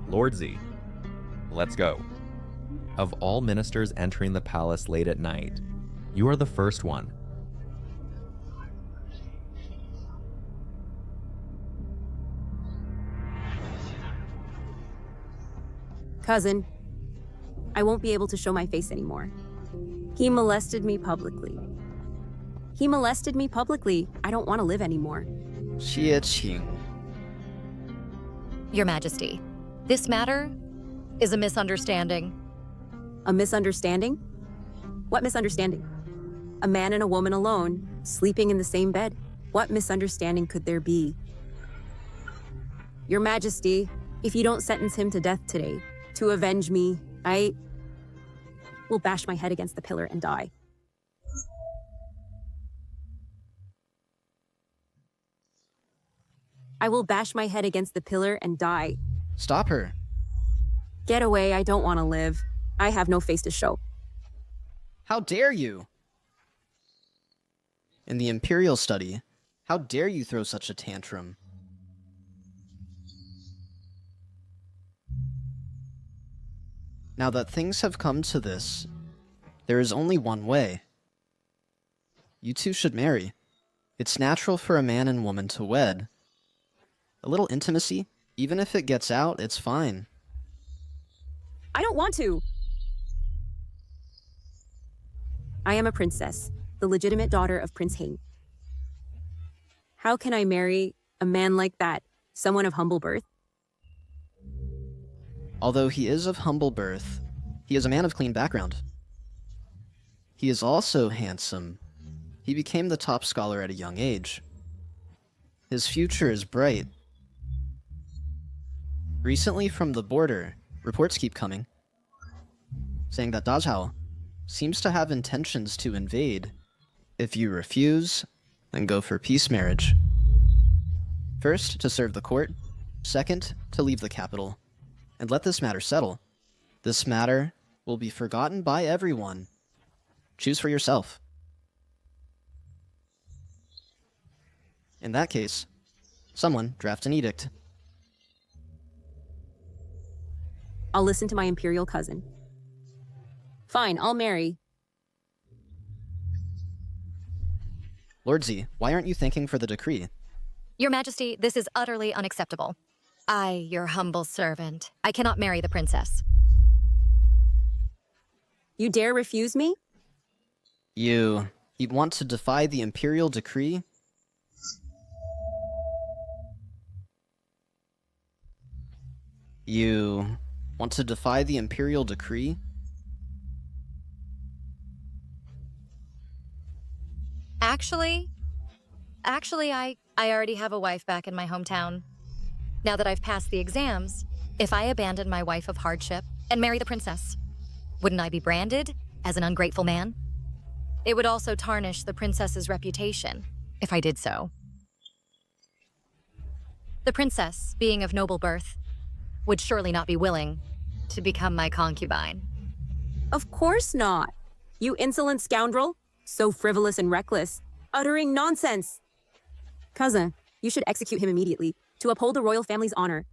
Lord Z, let's go. Of all ministers entering the palace late at night, you are the first one. Cousin, I won't be able to show my face anymore. He molested me publicly. He molested me publicly. I don't want to live anymore. Your Majesty, this matter is a misunderstanding. A misunderstanding? What misunderstanding? A man and a woman alone, sleeping in the same bed. What misunderstanding could there be? Your Majesty, if you don't sentence him to death today, to avenge me, I will bash my head against the pillar and die. I will bash my head against the pillar and die. Stop her. Get away, I don't want to live. I have no face to show. How dare you? In the Imperial study, how dare you throw such a tantrum? Now that things have come to this, there is only one way. You two should marry. It's natural for a man and woman to wed. A little intimacy, Even if it gets out, it's fine. I don't want to. I am a princess, the legitimate daughter of Prince Heng. How can I marry a man like that, someone of humble birth? Although he is of humble birth, he is a man of clean background. He is also handsome. He became the top scholar at a young age. His future is bright. Recently from the border, reports keep coming, saying that Dazhao seems to have intentions to invade. If you refuse, then go for peace marriage. First, to serve the court. Second, to leave the capital. And let this matter settle. This matter will be forgotten by everyone. Choose for yourself. In that case, someone draft an edict. I'll listen to my imperial cousin. Fine, I'll marry. Lord Z, why aren't you thanking for the decree? Your Majesty, this is utterly unacceptable. I, your humble servant, I cannot marry the princess. You dare refuse me? You want to defy the imperial decree? You want to defy the imperial decree? Actually, I already have a wife back in my hometown. Now that I've passed the exams, if I abandon my wife of hardship and marry the princess, wouldn't I be branded as an ungrateful man? It would also tarnish the princess's reputation if I did so. The princess, being of noble birth, would surely not be willing to become my concubine. Of course not. You insolent scoundrel. So frivolous and reckless. Uttering nonsense. Cousin, you should execute him immediately to uphold the royal family's honor.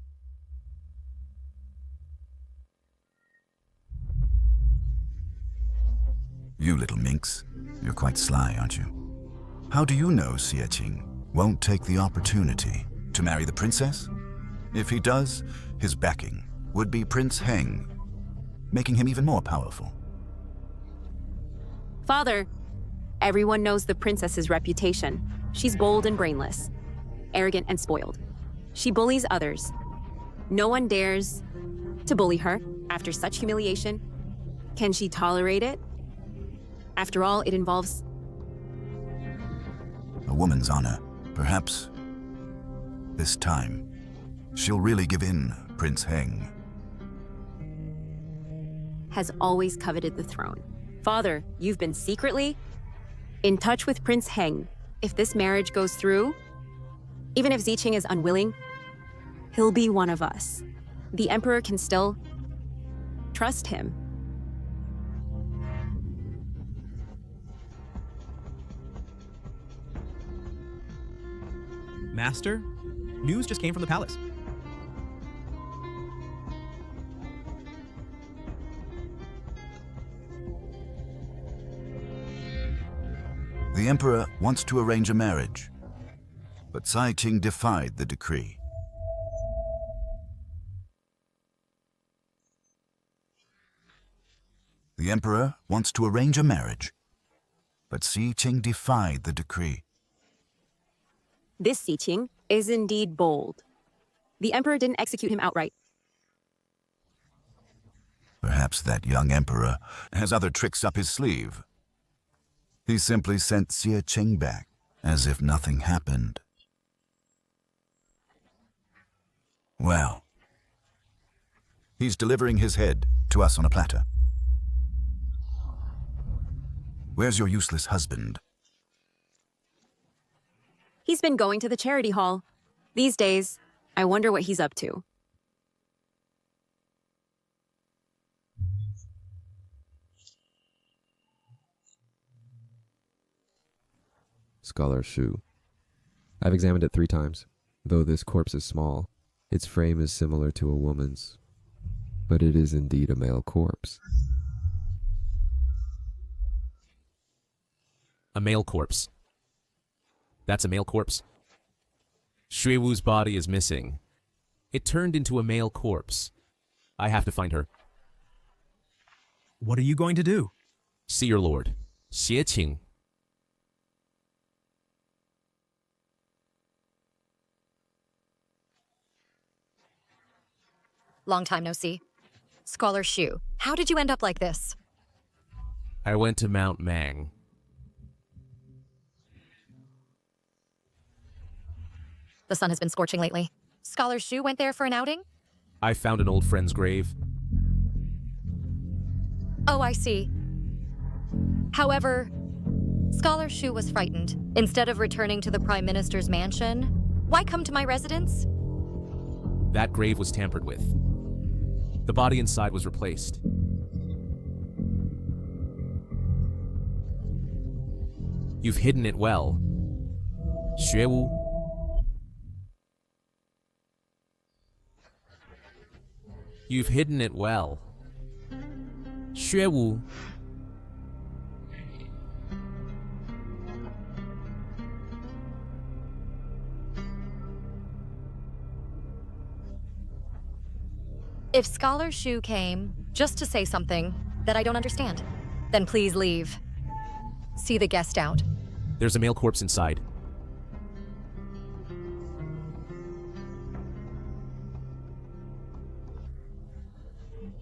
You little minx. You're quite sly, aren't you? How do you know Xie Qing won't take the opportunity to marry the princess? If he does, his backing would be Prince Heng, making him even more powerful. Father, everyone knows the princess's reputation. She's bold and brainless, arrogant and spoiled. She bullies others. No one dares to bully her after such humiliation. Can she tolerate it? After all, it involves A woman's honor. Perhaps this time she'll really give in, Prince Heng. has always coveted the throne. Father, you've been secretly in touch with Prince Heng. If this marriage goes through, even if Ziqing is unwilling, he'll be one of us. The Emperor can still trust him. Master, news just came from the palace. The Emperor wants to arrange a marriage, but Cai Qing defied the decree. The Emperor wants to arrange a marriage, but Xi Qing defied the decree. This Ziqing is indeed bold. The Emperor didn't execute him outright. Perhaps that young Emperor has other tricks up his sleeve. He simply sent Xie Qing back, as if nothing happened. Well, he's delivering his head to us on a platter. Where's your useless husband? He's been going to the charity hall. These days, I wonder what he's up to. Scholar Shu. I've examined it 3 times. Though this corpse is small, its frame is similar to a woman's. But it is indeed a male corpse. A male corpse. That's a male corpse. Shui Wu's body is missing. It turned into a male corpse. I have to find her. What are you going to do? See your lord. 协请. Long time no see. Scholar Shu, how did you end up like this? I went to Mount Mang. The sun has been scorching lately. Scholar Shu went there for an outing? I found an old friend's grave. Oh, I see. However, Scholar Shu was frightened. Instead of returning to the Prime Minister's mansion, why come to my residence? That grave was tampered with. The body inside was replaced. You've hidden it well. 学无. You've hidden it well. 学无. If Scholar Shu came just to say something that I don't understand, then please leave. See the guest out. There's a male corpse inside.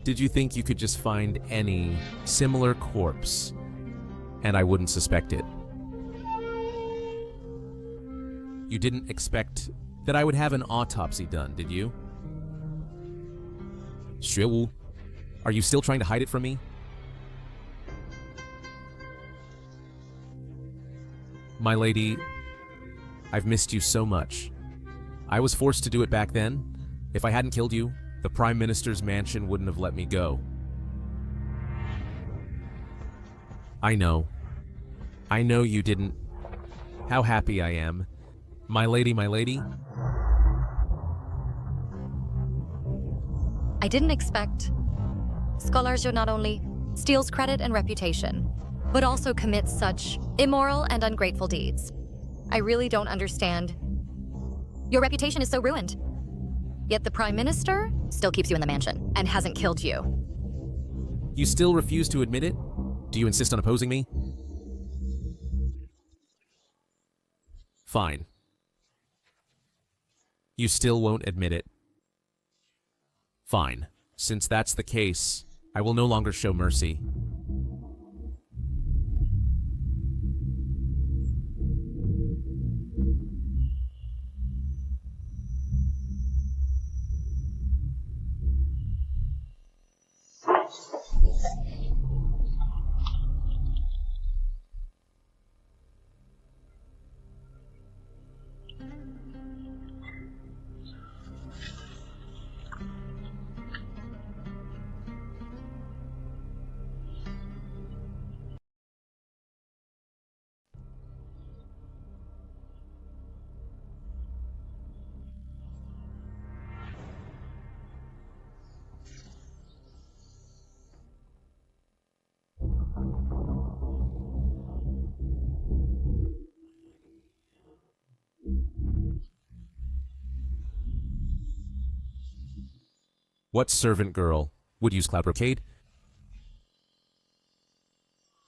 Did you think you could just find any similar corpse and I wouldn't suspect it? You didn't expect that I would have an autopsy done, did you? 学无, are you still trying to hide it from me? My lady, I've missed you so much. I was forced to do it back then. If I hadn't killed you, the Prime Minister's mansion wouldn't have let me go. I know. I know you didn't. How happy I am. My lady, my lady. I didn't expect. Scholar Shu not only steals credit and reputation, but also commits such immoral and ungrateful deeds. I really don't understand. Your reputation is so ruined. Yet the Prime Minister still keeps you in the mansion and hasn't killed you. You still refuse to admit it? Do you insist on opposing me? Fine. You still won't admit it. Fine. Since that's the case, I will no longer show mercy. What servant girl would use cloud brocade?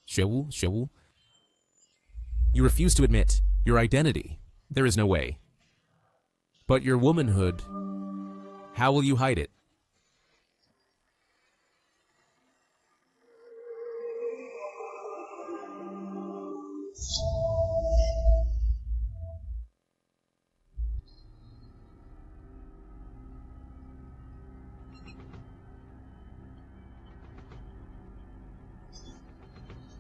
学无, 学无. You refuse to admit your identity. There is no way. But your womanhood, how will you hide it?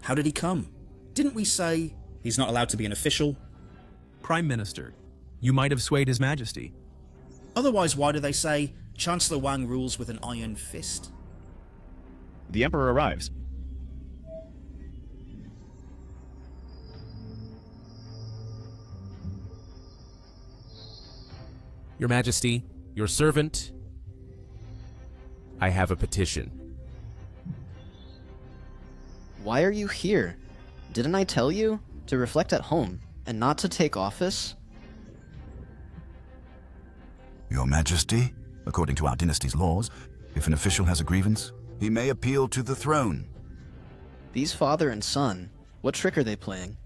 How did he come? Didn't we say he's not allowed to be an official? Prime Minister, you might have swayed His Majesty. Otherwise, why do they say Chancellor Wang rules with an iron fist? The Emperor arrives. Your Majesty, your servant. I have a petition. Why are you here? Didn't I tell you to reflect at home and not to take office? Your Majesty, According to our dynasty's laws, if an official has a grievance, he may appeal to the throne. These father and son, what trick are they playing?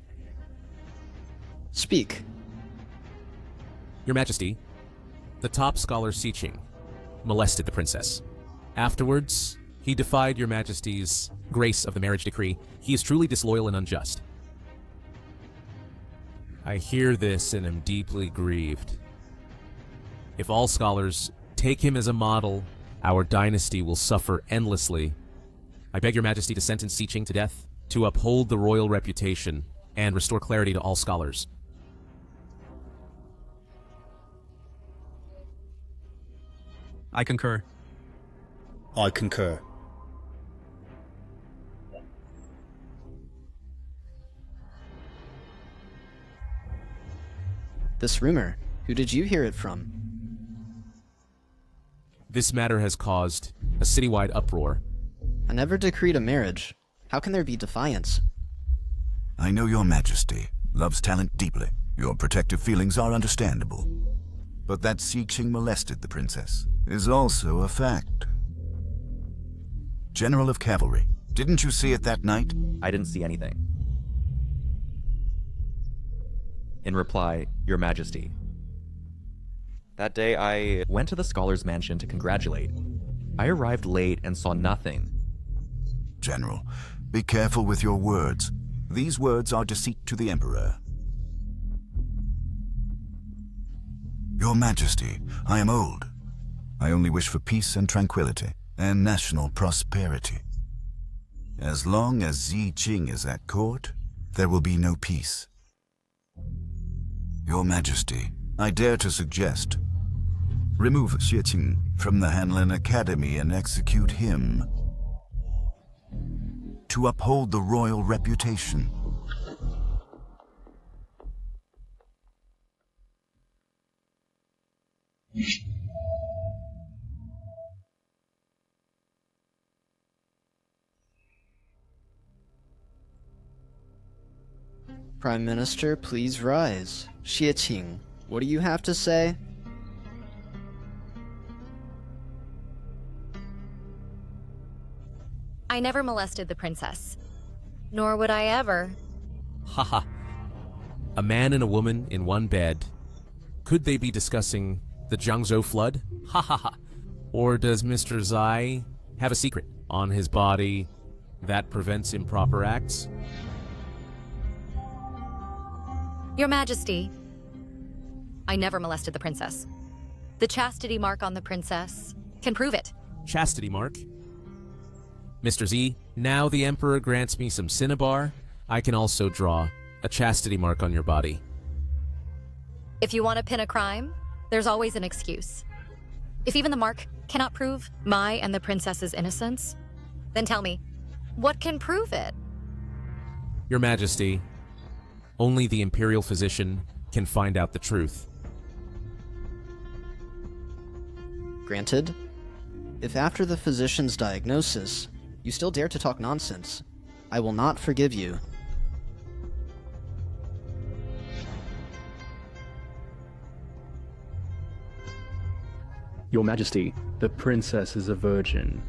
Speak. Your Majesty, the top scholar Siqing molested the princess. Afterwards, he defied Your Majesty's grace of the marriage decree. He is truly disloyal and unjust. I hear this and am deeply grieved. If all scholars take him as a model, our dynasty will suffer endlessly. I beg Your Majesty to sentence Siqing to death, to uphold the royal reputation, and restore clarity to all scholars. I concur. I concur. This rumor, who did you hear it from? This matter has caused a citywide uproar. I never decreed a marriage. How can there be defiance? I know your Majesty loves talent deeply. Your protective feelings are understandable. But that Siqing molested the princess is also a fact. General of Cavalry, didn't you see it that night? I didn't see anything. In reply, Your Majesty. That day I went to the scholar's mansion to congratulate. I arrived late and saw nothing. General, be careful with your words. These words are deceit to the Emperor. Your Majesty, I am old. I only wish for peace and tranquility, and national prosperity. As long as Siqing is at court, there will be no peace. Your Majesty, I dare to suggest, remove Siqing from the Hanlin Academy and execute him to uphold the royal reputation. Prime Minister, please rise. Xieqing, what do you have to say? I never molested the princess. Nor would I ever. Haha. A man and a woman in one bed. Could they be discussing the Jiangzhou flood? Ha ha ha. Or does Mr. Zai have a secret on his body that prevents improper acts? Your Majesty, I never molested the princess. The chastity mark on the princess can prove it. Chastity mark? Mr. Z, now the Emperor grants me some cinnabar, I can also draw a chastity mark on your body. If you want to pin a crime, there's always an excuse. If even the mark cannot prove my and the princess's innocence, then tell me, what can prove it? Your Majesty, only the Imperial Physician can find out the truth. Granted. If after the physician's diagnosis, you still dare to talk nonsense, I will not forgive you. Your Majesty, the princess is a virgin.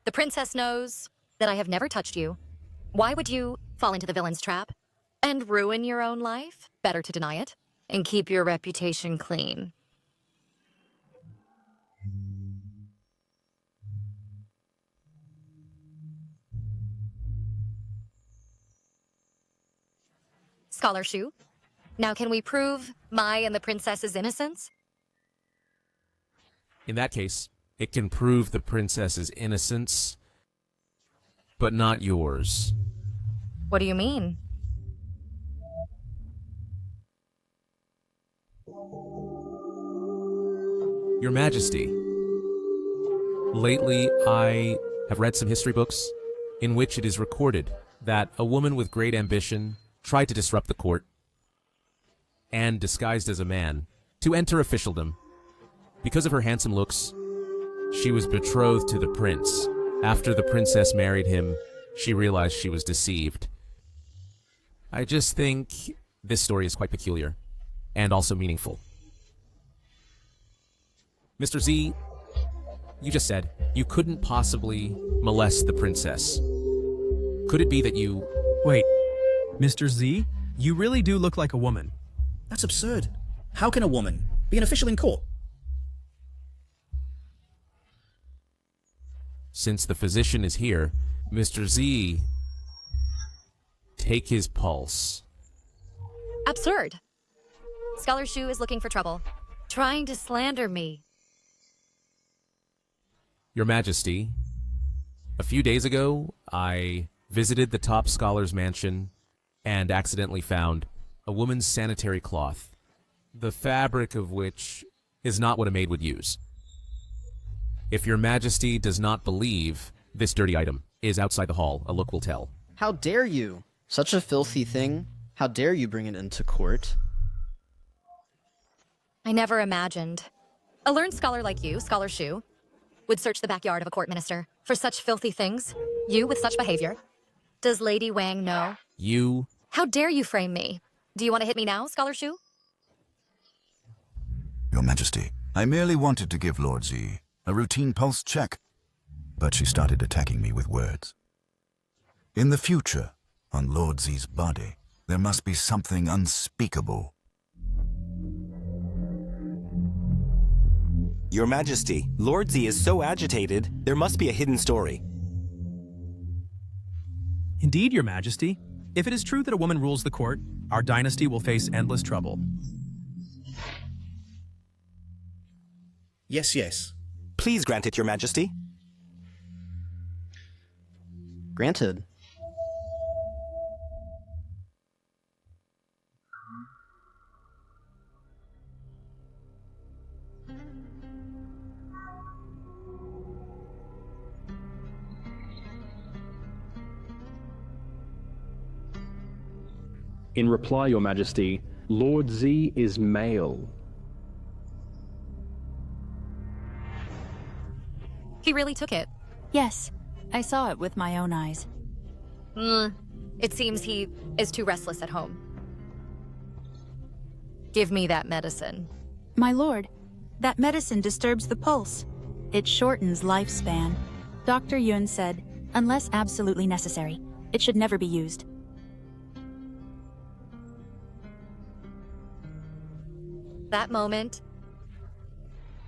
The princess knows that I have never touched you. Why would you fall into the villain's trap and ruin your own life? Better to deny it and keep your reputation clean. Scholar Shu, now can we prove my and the princess's innocence? In that case, it can prove the princess's innocence, but not yours. What do you mean? Your Majesty, lately I have read some history books in which it is recorded that a woman with great ambition tried to disrupt the court and, disguised as a man, to enter officialdom. Because of her handsome looks, she was betrothed to the prince After the princess married him, she realized she was deceived. I just think this story is quite peculiar and also meaningful. Mr. Z, you just said you couldn't possibly molest the princess. Could it be that you... Wait, Mr. Z, you really do look like a woman. That's absurd. How can a woman be an official in court? Since the physician is here, Mr. Z, take his pulse. Absurd. Scholar Shu is looking for trouble, trying to slander me. Your Majesty, a few days ago, I visited the top scholar's mansion and accidentally found a woman's sanitary cloth, the fabric of which is not what a maid would use. If your Majesty does not believe this dirty item is outside the hall, a look will tell. How dare you? Such a filthy thing. How dare you bring it into court? I never imagined. A learned scholar like you, Scholar Shu, would search the backyard of a court minister for such filthy things. You with such behavior. Does Lady Wang know? You... How dare you frame me? Do you want to hit me now, Scholar Shu? Your Majesty, I merely wanted to give Lord Z a routine pulse check, but she started attacking me with words. In the future, on Lord Z's body, there must be something unspeakable. Your Majesty, Lord Z is so agitated, there must be a hidden story. Indeed, Your Majesty. If it is true that a woman rules the court, our dynasty will face endless trouble. Yes, yes. Please grant it, Your Majesty. Granted. In reply, Your Majesty, Lord Z is male. He really took it. Yes, I saw it with my own eyes. It seems he is too restless at home. Give me that medicine. My lord, that medicine disturbs the pulse. It shortens lifespan. Dr. Yun said, unless absolutely necessary, it should never be used. That moment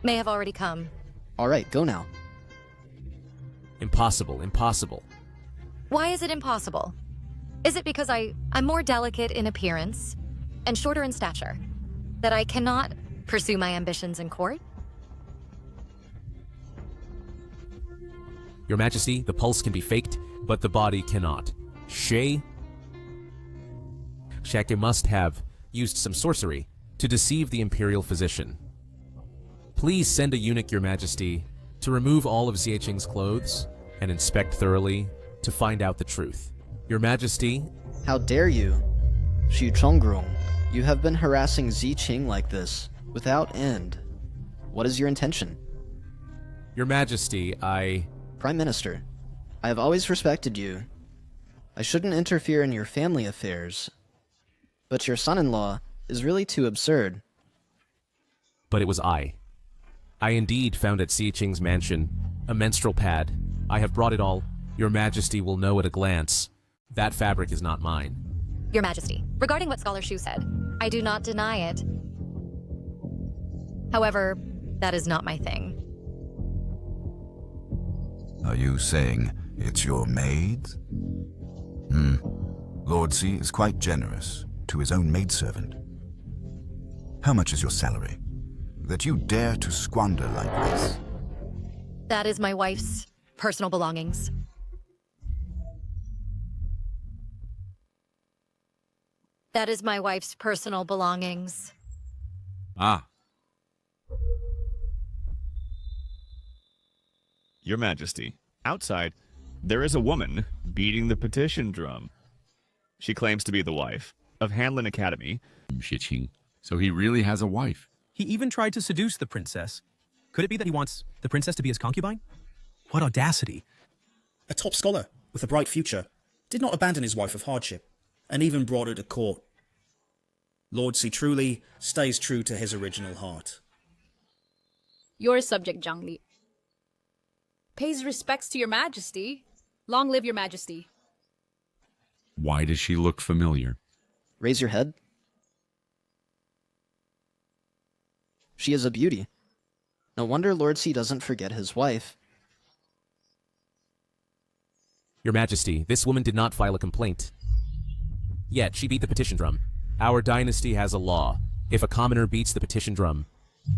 may have already come. All right, go now. Impossible, impossible. Why is it impossible? Is it because I'm more delicate in appearance and shorter in stature that I cannot pursue my ambitions in court? Your Majesty, the pulse can be faked, but the body cannot. Shake must have used some sorcery to deceive the imperial physician. Please send a eunuch, Your Majesty, to remove all of Xieching's clothes and inspect thoroughly to find out the truth. Your Majesty... How dare you? Xu Chonggrong, you have been harassing Xieching like this, without end. What is your intention? Your Majesty, Prime Minister, I have always respected you. I shouldn't interfere in your family affairs. But your son-in-law is really too absurd. But it was I. I indeed found at Xieching's mansion a menstrual pad. I have brought it all. Your Majesty will know at a glance. That fabric is not mine. Your Majesty, regarding what Scholar Shu said, I do not deny it. However, that is not my thing. Are you saying it's your maid's? Lord Z is quite generous to his own maidservant. How much is your salary? That you dare to squander like this? That is my wife's personal belongings. That is my wife's personal belongings. Ah. Your Majesty, outside, there is a woman beating the petition drum. She claims to be the wife of Hanlin Academy. Xieching. So he really has a wife. He even tried to seduce the princess. Could it be that he wants the princess to be his concubine? What audacity. a top scholar with a bright future, did not abandon his wife of hardship, and even brought her to court. Lord C truly stays true to his original heart. Your subject, Zhangli. Pays respects to your majesty. Long live your majesty. Why does she look familiar? Raise your head. She is a beauty. No wonder Lord C doesn't forget his wife. Your Majesty, this woman did not file a complaint. Yet she beat the petition drum. Our dynasty has a law. If a commoner beats the petition drum,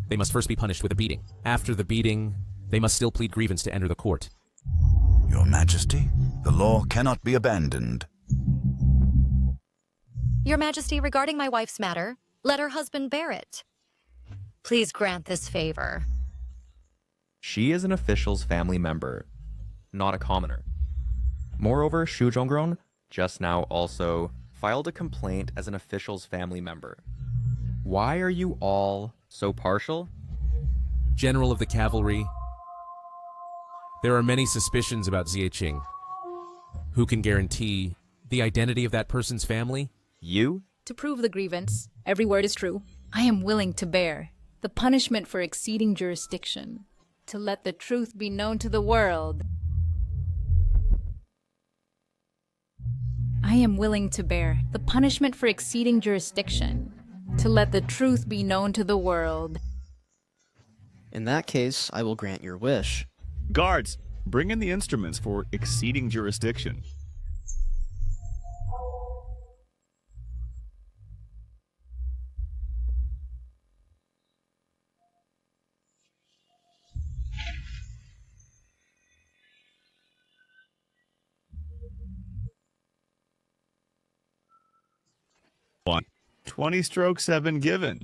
they must first be punished with a beating. After the beating, they must still plead grievance to enter the court. Your Majesty, the law cannot be abandoned. Your Majesty, regarding my wife's matter, let her husband bear it. Please grant this favor. She is an official's family member, not a commoner. Moreover, Xu Zhonggrong just now also filed a complaint as an official's family member. Why are you all so partial? General of the Cavalry, there are many suspicions about Xie Qing. Who can guarantee the identity of that person's family? You? To prove the grievance, every word is true. I am willing to bear the punishment for exceeding jurisdiction, to let the truth be known to the world. I am willing to bear the punishment for exceeding jurisdiction, to let the truth be known to the world. In that case, I will grant your wish. Guards, bring in the instruments for exceeding jurisdiction. One. 20 strokes have been given.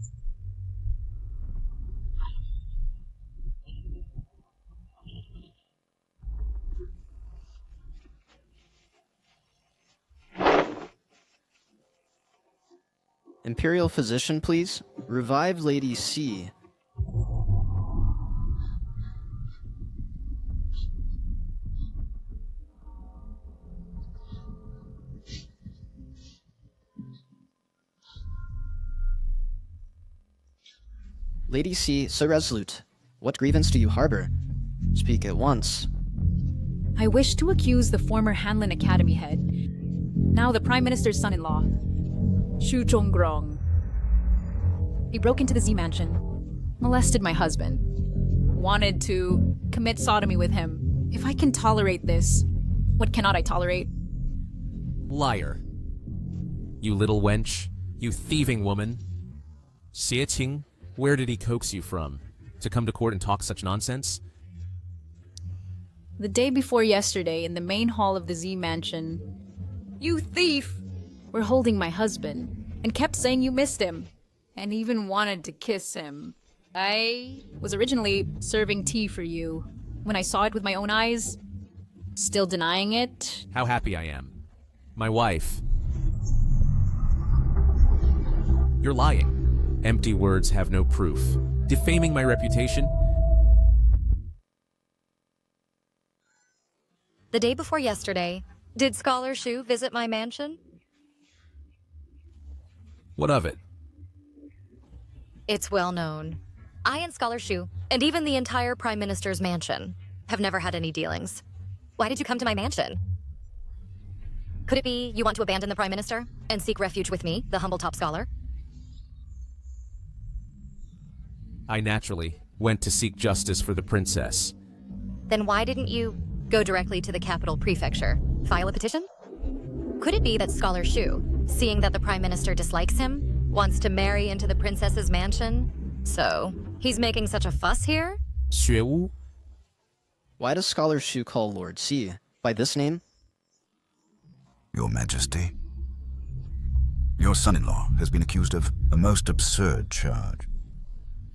Imperial physician, please. Revive Lady C. Lady C, so resolute. What grievance do you harbor? Speak at once. I wish to accuse the former Hanlin Academy head, now the Prime Minister's son-in-law, Xu Zhonggrong. He broke into the Z mansion, molested my husband, wanted to commit sodomy with him. If I can tolerate this, what cannot I tolerate? Liar. You little wench. You thieving woman. Xie Qing, where did he coax you from? To come to court and talk such nonsense? The day before yesterday, in the main hall of the Z mansion, you thief! Were holding my husband, and kept saying you missed him, and even wanted to kiss him. I was originally serving tea for you. When I saw it with my own eyes, still denying it. How happy I am. My wife. You're lying. Empty words have no proof. Defaming my reputation. The day before yesterday, did Scholar Xu visit my mansion? What of it? It's well known. I and Scholar Xu, and even the entire Prime Minister's mansion, have never had any dealings. Why did you come to my mansion? Could it be you want to abandon the Prime Minister and seek refuge with me, the humble top scholar? I naturally went to seek justice for the princess. Then why didn't you go directly to the capital prefecture? File a petition? Could it be that Scholar Xu, seeing that the Prime Minister dislikes him, wants to marry into the princess's mansion? So, he's making such a fuss here? Xuewu? Why does Scholar Xu call Lord C by this name? Your Majesty, your son-in-law has been accused of a most absurd charge.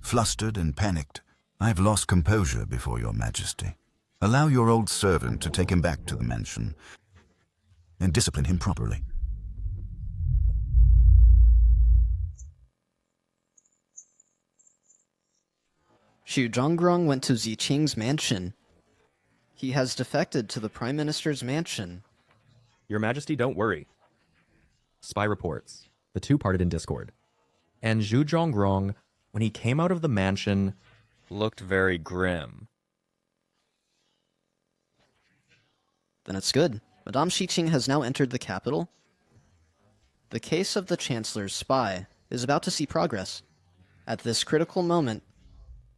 Flustered and panicked, I have lost composure before your Majesty. Allow your old servant to take him back to the mansion and discipline him properly. Xu Zhonggrong went to Xi Qing's mansion. He has defected to the Prime Minister's mansion. Your Majesty, don't worry. Spy reports. The two parted in discord. And Zhu Zhongrong, when he came out of the mansion, looked very grim. Then it's good. Madame Xiqing has now entered the capital. The case of the Chancellor's spy is about to see progress. At this critical moment,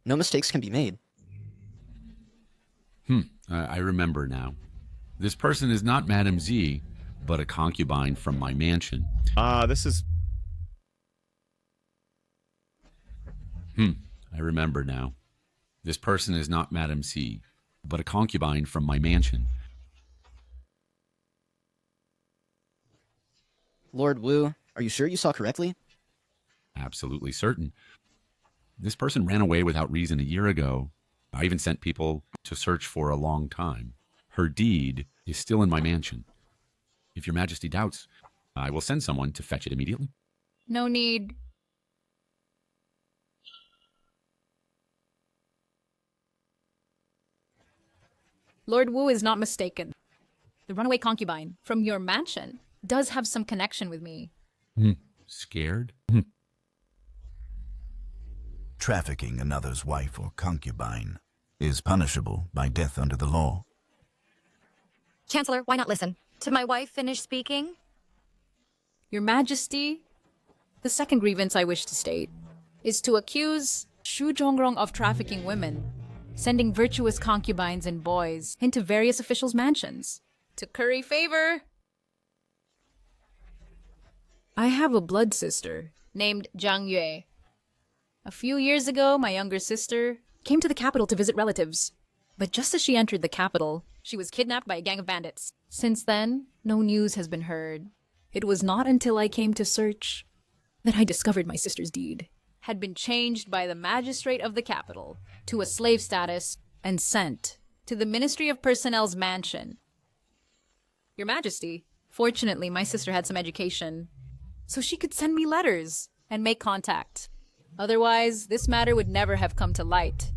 no mistakes can be made. I remember now. This person is not Madame Z, but a concubine from my mansion. This is... I remember now. This person is not Madame Z, but a concubine from my mansion. Lord Wu, are you sure you saw correctly? Absolutely certain. This person ran away without reason a year ago. I even sent people to search for a long time. Her deed is still in my mansion. If your Majesty doubts, I will send someone to fetch it immediately. No need. Lord Wu is not mistaken. The runaway concubine from your mansion does have some connection with me. Scared? Trafficking another's wife or concubine is punishable by death under the law. Chancellor, why not listen? Did my wife finish speaking? Your Majesty, the second grievance I wish to state is to accuse Shu Zhongrong of trafficking women, sending virtuous concubines and boys into various officials' mansions to curry favor. I have a blood sister named Zhang Yue. A few years ago, my younger sister came to the capital to visit relatives. But just as she entered the capital, she was kidnapped by a gang of bandits. Since then, no news has been heard. It was not until I came to search that I discovered my sister's deed had been changed by the magistrate of the capital to a slave status and sent to the Ministry of Personnel's mansion. Your Majesty, fortunately, my sister had some education, so she could send me letters and make contact. Otherwise, this matter would never have come to light.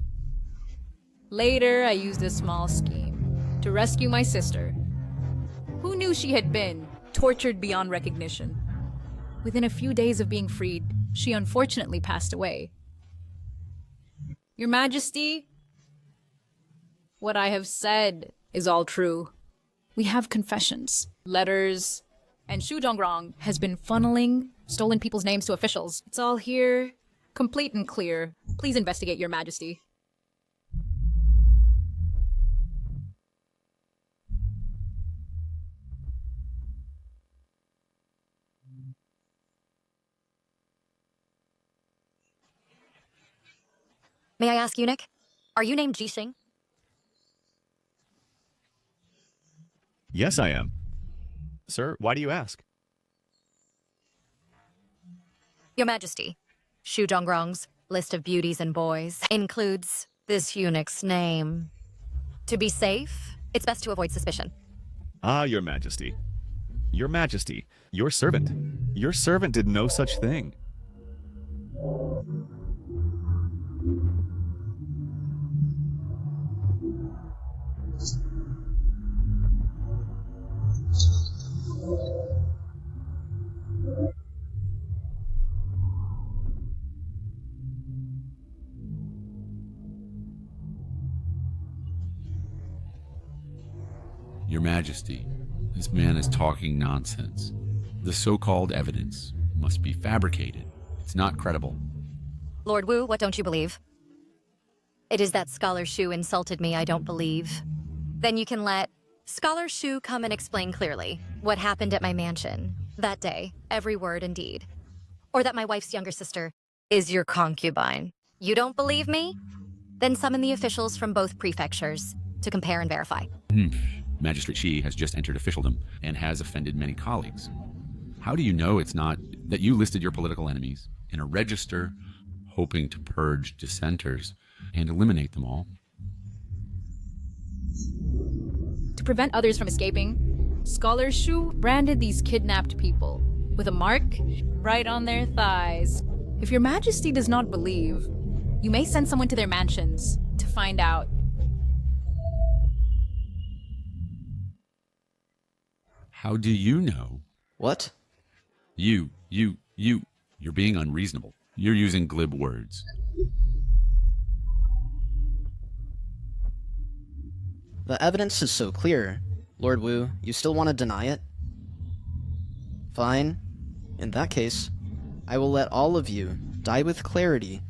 Later, I used a small scheme to rescue my sister. Who knew she had been tortured beyond recognition? Within a few days of being freed, she unfortunately passed away. Your Majesty, what I have said is all true. We have confessions, letters, and Shu Zhongrong has been funneling stolen people's names to officials. It's all here, complete and clear. Please investigate, Your Majesty. May I ask, Eunuch? Are you named Jixing? Yes, I am. Sir, why do you ask? Your Majesty, Shu Zhongrong's list of beauties and boys includes this eunuch's name. To be safe, it's best to avoid suspicion. Ah, Your Majesty. Your Majesty, your servant. Your servant did no such thing. Your Majesty, this man is talking nonsense. The so-called evidence must be fabricated. It's not credible. Lord Wu, what don't you believe? It is that Scholar Shu insulted me I don't believe. Then you can let Scholar Shu come and explain clearly what happened at my mansion that day, every word and deed. Or that my wife's younger sister is your concubine. You don't believe me? Then summon the officials from both prefectures to compare and verify. Magistrate Shi has just entered officialdom and has offended many colleagues. How do you know it's not that you listed your political enemies in a register, hoping to purge dissenters and eliminate them all? To prevent others from escaping, Scholar Shu branded these kidnapped people with a mark right on their thighs. If Your Majesty does not believe, you may send someone to their mansions to find out. How do you know? What? You're being unreasonable. You're using glib words. The evidence is so clear. Lord Wu, you still want to deny it? Fine. In that case, I will let all of you die with clarity.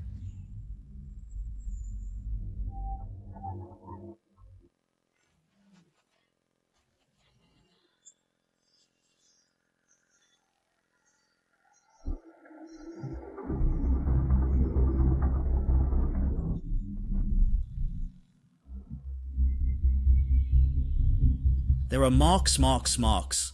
There are marks, marks, marks.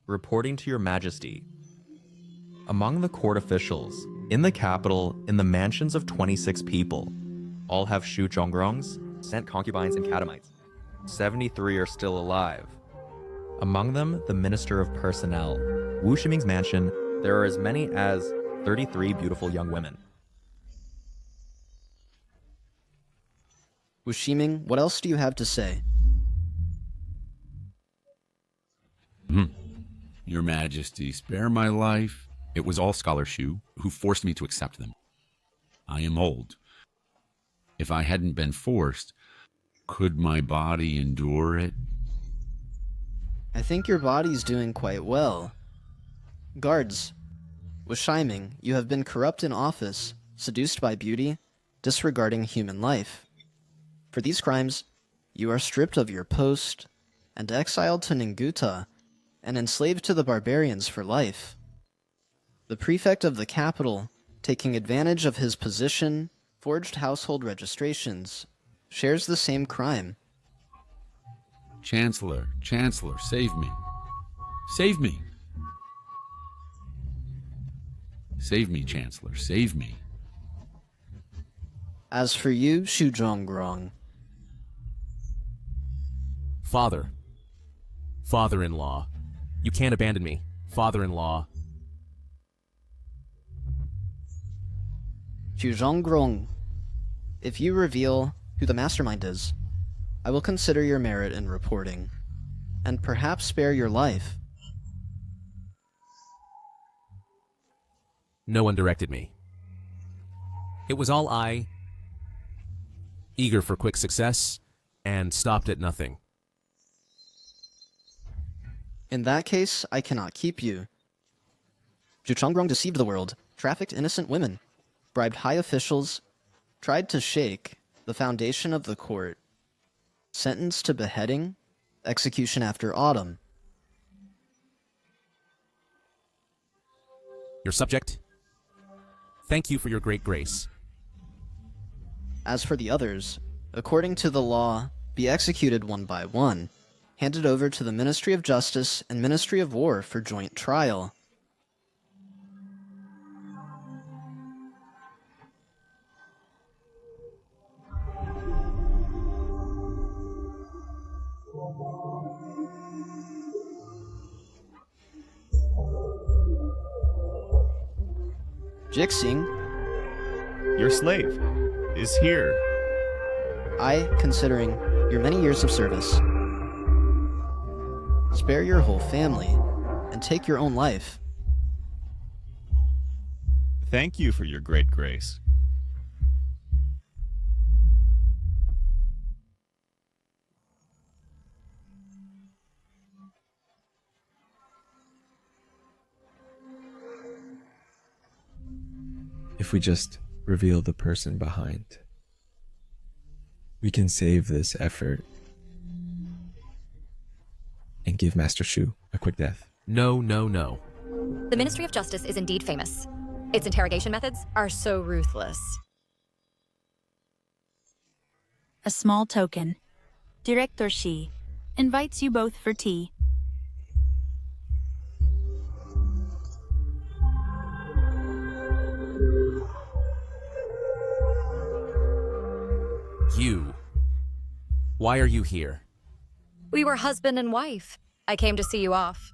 Reporting to your majesty. Among the court officials, in the capital, in the mansions of 26 people, all have Shu Zhongrongs, sent concubines and catamites. 73 are still alive. Among them, the Minister of Personnel. Wu Ximing's mansion, there are as many as 33 beautiful young women. Wu Ximing, what else do you have to say? Your Majesty, spare my life. It was all Scholar Shu who forced me to accept them. I am old. If I hadn't been forced, could my body endure it? I think your body's doing quite well. Guards, Wu Ximing, you have been corrupt in office, seduced by beauty, disregarding human life. For these crimes, you are stripped of your post and exiled to Ninguta and enslaved to the barbarians for life. The prefect of the capital, taking advantage of his position, forged household registrations, shares the same crime. Chancellor, save me. Save me. Save me, Chancellor, save me. As for you, Shu Zhonggrong. Father-in-law. You can't abandon me, father-in-law. Shu Zhonggrong, if you reveal who the mastermind is, I will consider your merit in reporting, and perhaps spare your life. No one directed me. It was all I, eager for quick success, and stopped at nothing. In that case, I cannot keep you. Zhu Chonggrong deceived the world, trafficked innocent women, bribed high officials, tried to shake the foundation of the court, sentenced to beheading, execution after autumn. Your subject, thank you for your great grace. As for the others, according to the law, be executed one by one, handed over to the Ministry of Justice and Ministry of War for joint trial. Jixing, your slave, is here. I, considering your many years of service, spare your whole family and take your own life. Thank you for your great grace. If we just reveal the person behind, we can save this effort and give Master Shu a quick death. No. The Ministry of Justice is indeed famous. Its interrogation methods are so ruthless. A small token. Director Shi invites you both for tea. You. Why are you here? We were husband and wife. I came to see you off.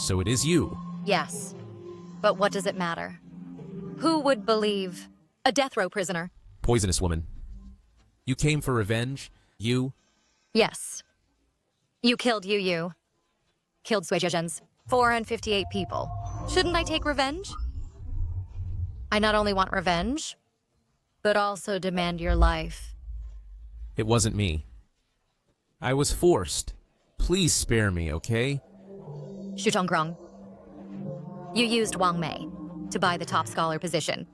So it is you. Yes. But what does it matter? Who would believe a death row prisoner? Poisonous woman. You came for revenge? You? Yes. You killed Yu. Killed Sui Zhezhen's 458 people. Shouldn't I take revenge? I not only want revenge, but also demand your life. It wasn't me. I was forced. Please spare me, okay? Xu Zhonggrong, you used Wang Mei to buy the top scholar position.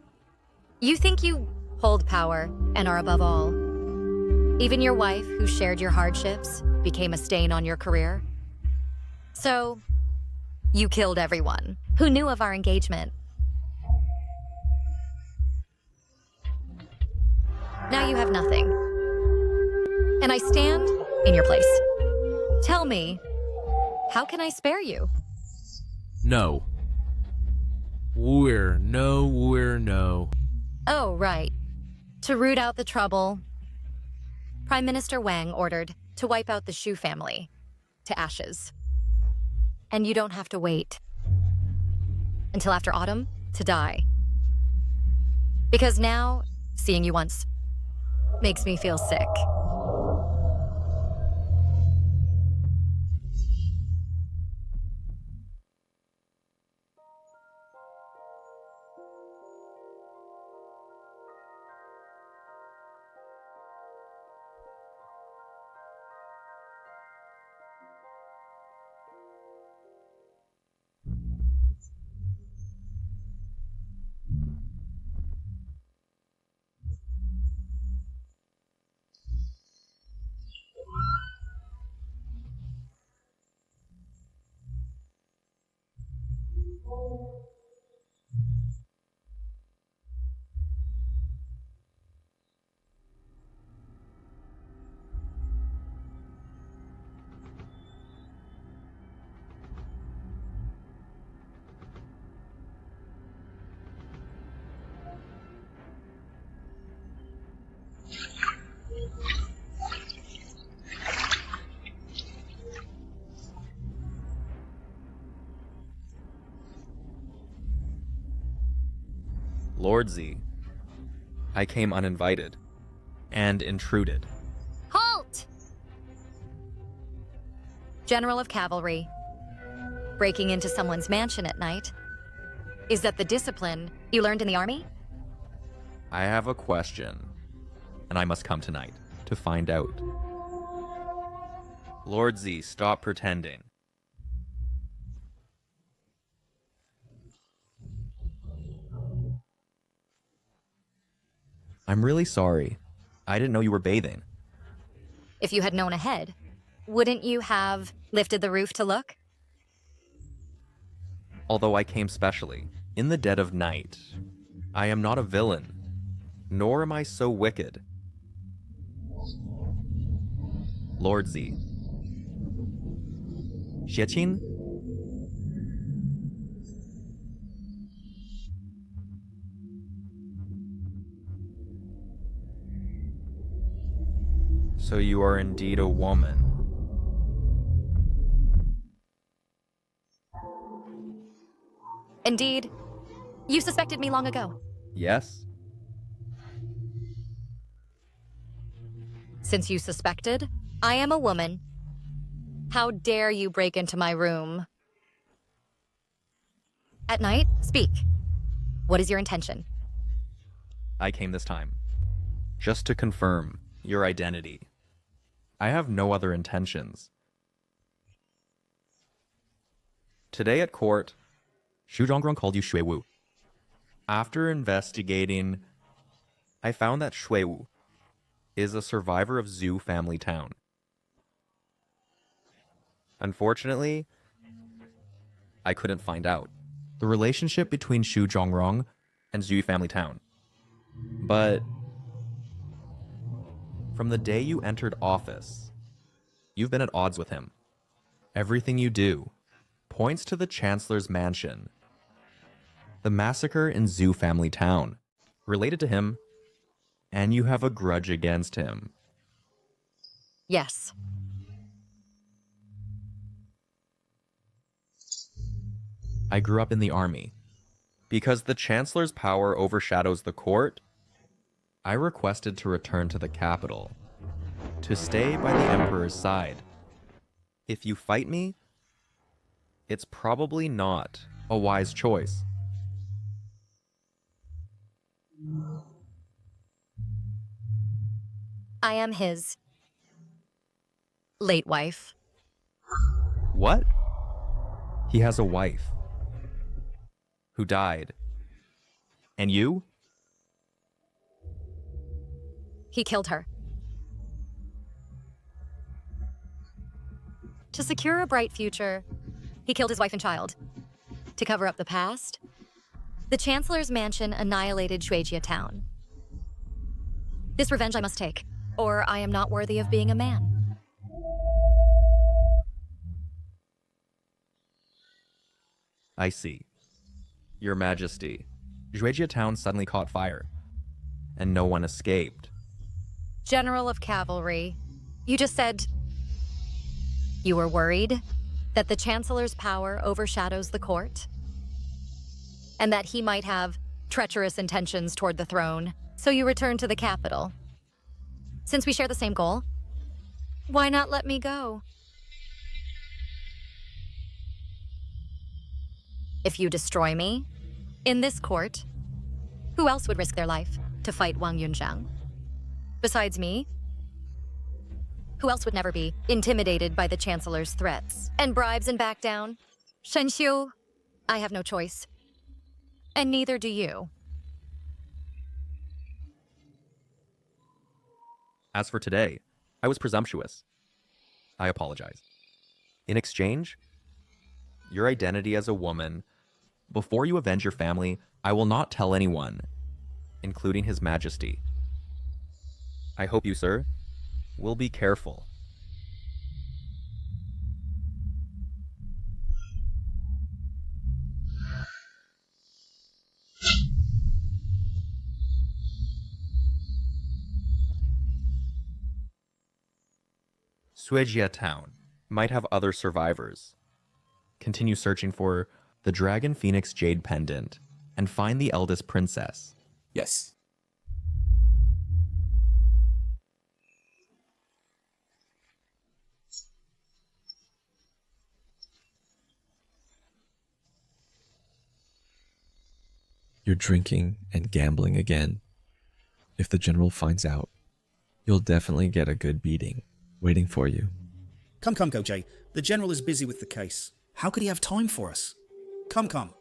You think you hold power and are above all. Even your wife, who shared your hardships, became a stain on your career. So, you killed everyone who knew of our engagement. Now you have nothing. And I stand in your place. Tell me, how can I spare you? No. We're no. Oh, right. To root out the trouble, Prime Minister Wang ordered to wipe out the Shu family to ashes. And you don't have to wait until after autumn to die. Because now, seeing you once makes me feel sick. Lord Z, I came uninvited and intruded. Halt! General of Cavalry, breaking into someone's mansion at night. Is that the discipline you learned in the army? I have a question, and I must come tonight to find out. Lord Z, stop pretending. I'm really sorry. I didn't know you were bathing. If you had known ahead, wouldn't you have lifted the roof to look? Although I came specially, in the dead of night. I am not a villain, nor am I so wicked. Lord Z. Xieqin? So you are indeed a woman. Indeed. You suspected me long ago. Yes? Since you suspected, I am a woman. How dare you break into my room? At night, speak. What is your intention? I came this time, just to confirm your identity. I have no other intentions. Today at court, Xu Zhonggrong called you Shui Wu. After investigating, I found that Shui Wu is a survivor of Zhu family town. Unfortunately, I couldn't find out the relationship between Xu Zhongrong and Zhu family town. But from the day you entered office, you've been at odds with him. Everything you do points to the Chancellor's mansion. The massacre in Zhu family town, related to him, and you have a grudge against him. Yes. I grew up in the army. Because the Chancellor's power overshadows the court, I requested to return to the capital, to stay by the Emperor's side. If you fight me, it's probably not a wise choice. I am his late wife. What? He has a wife who died. And you? He killed her. To secure a bright future, he killed his wife and child. To cover up the past, the Chancellor's mansion annihilated Shueijia town. This revenge I must take, or I am not worthy of being a man. I see. Your Majesty, Shueijia town suddenly caught fire, and no one escaped. General of Cavalry, you just said you were worried that the Chancellor's power overshadows the court? And that he might have treacherous intentions toward the throne, so you returned to the capital. Since we share the same goal, why not let me go? If you destroy me, in this court, who else would risk their life to fight Wang Yunxiang? Besides me, who else would never be intimidated by the Chancellor's threats and bribes and back down? Shen Xiu, I have no choice. And neither do you. As for today, I was presumptuous. I apologize. In exchange, your identity as a woman, before you avenge your family, I will not tell anyone, including His Majesty. I hope you, sir, will be careful. Shueijia town might have other survivors. Continue searching for the Dragon Phoenix Jade Pendant and find the eldest princess. Yes. You're drinking and gambling again. If the general finds out, you'll definitely get a good beating waiting for you. Come, Gojay. The general is busy with the case. How could he have time for us? Come.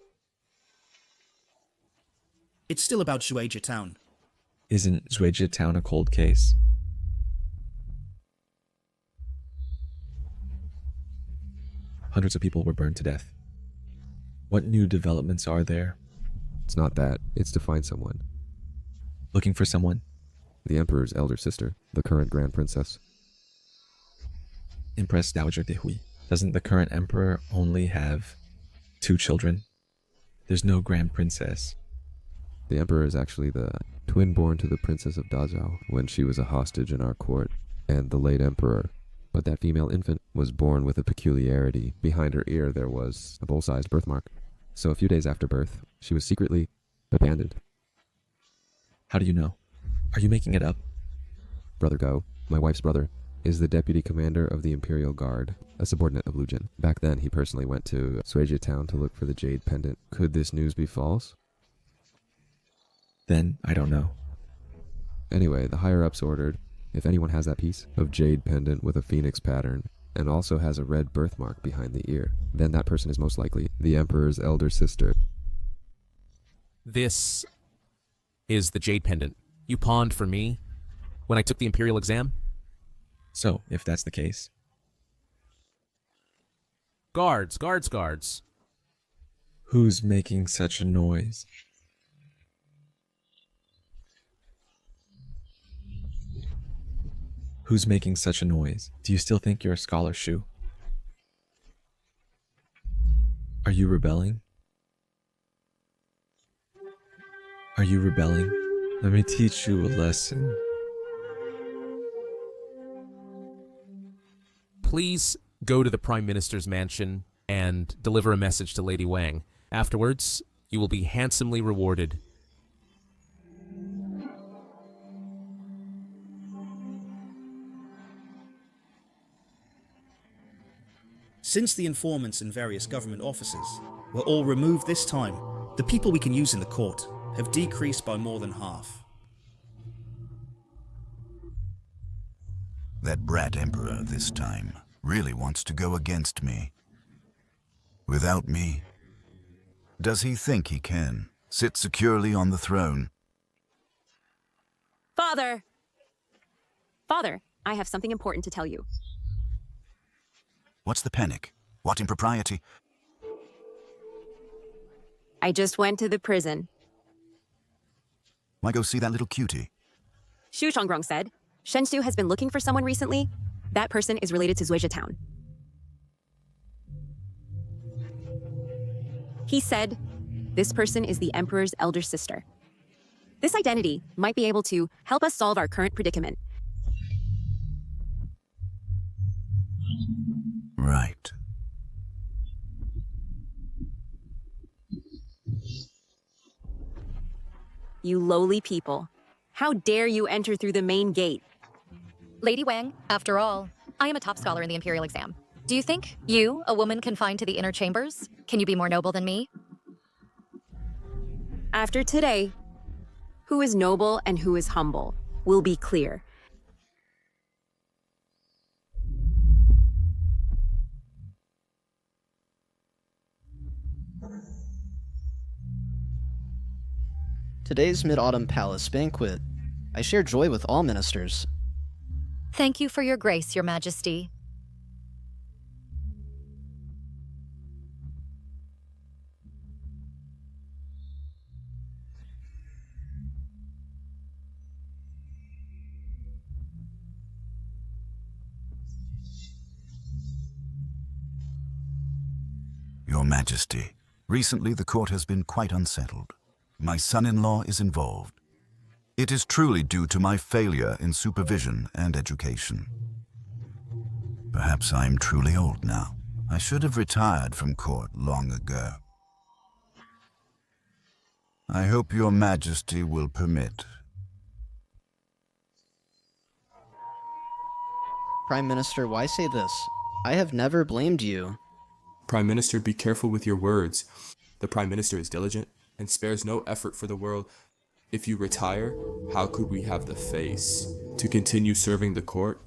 It's still about Shueijia town. Isn't Shueijia town a cold case? Hundreds of people were burned to death. What new developments are there? It's not that. It's to find someone. Looking for someone? The Emperor's elder sister, the current Grand Princess. Empress Dowager de Hui. Doesn't the current emperor only have 2 children? There's no Grand Princess. The Emperor is actually the twin born to the Princess of Dazhao when she was a hostage in our court, and the late Emperor. But that female infant was born with a peculiarity. Behind her ear there was a bowl-sized birthmark. So a few days after birth, she was secretly abandoned. How do you know? Are you making it up? Brother Go, my wife's brother, is the deputy commander of the Imperial Guard, a subordinate of Lu Jin. Back then, he personally went to Shueijia town to look for the Jade Pendant. Could this news be false? Then I don't know. Anyway, the higher-ups ordered, if anyone has that piece of Jade Pendant with a phoenix pattern, and also has a red birthmark behind the ear, then that person is most likely the Emperor's elder sister. This is the Jade Pendant you pawned for me when I took the Imperial exam? So, if that's the case... Guards. Who's making such a noise? Who's making such a noise? Do you still think you're a scholar, Shu? Are you rebelling? Are you rebelling? Let me teach you a lesson. Please go to the Prime Minister's mansion and deliver a message to Lady Wang. Afterwards, you will be handsomely rewarded. Since the informants in various government offices were all removed this time, the people we can use in the court have decreased by more than half. That brat emperor this time really wants to go against me. Without me, does he think he can sit securely on the throne? Father! Father, I have something important to tell you. What's the panic? What impropriety? I just went to the prison. Why go see that little cutie? Shu Chonggrong said, Shensu has been looking for someone recently. That person is related to Zuizha Town. He said, this person is the Emperor's elder sister. This identity might be able to help us solve our current predicament. Right. You lowly people. How dare you enter through the main gate? Lady Wang, after all, I am a top scholar in the Imperial exam. Do you think you, a woman confined to the inner chambers, can you be more noble than me? After today, who is noble and who is humble will be clear. Today's Mid-Autumn Palace banquet, I share joy with all ministers. Thank you for your grace, Your Majesty. Your Majesty, recently the court has been quite unsettled. My son-in-law is involved. It is truly due to my failure in supervision and education. Perhaps I am truly old now. I should have retired from court long ago. I hope Your Majesty will permit. Prime Minister, why say this? I have never blamed you. Prime Minister, be careful with your words. The Prime Minister is diligent and spares no effort for the world. If you retire, how could we have the face to continue serving the court?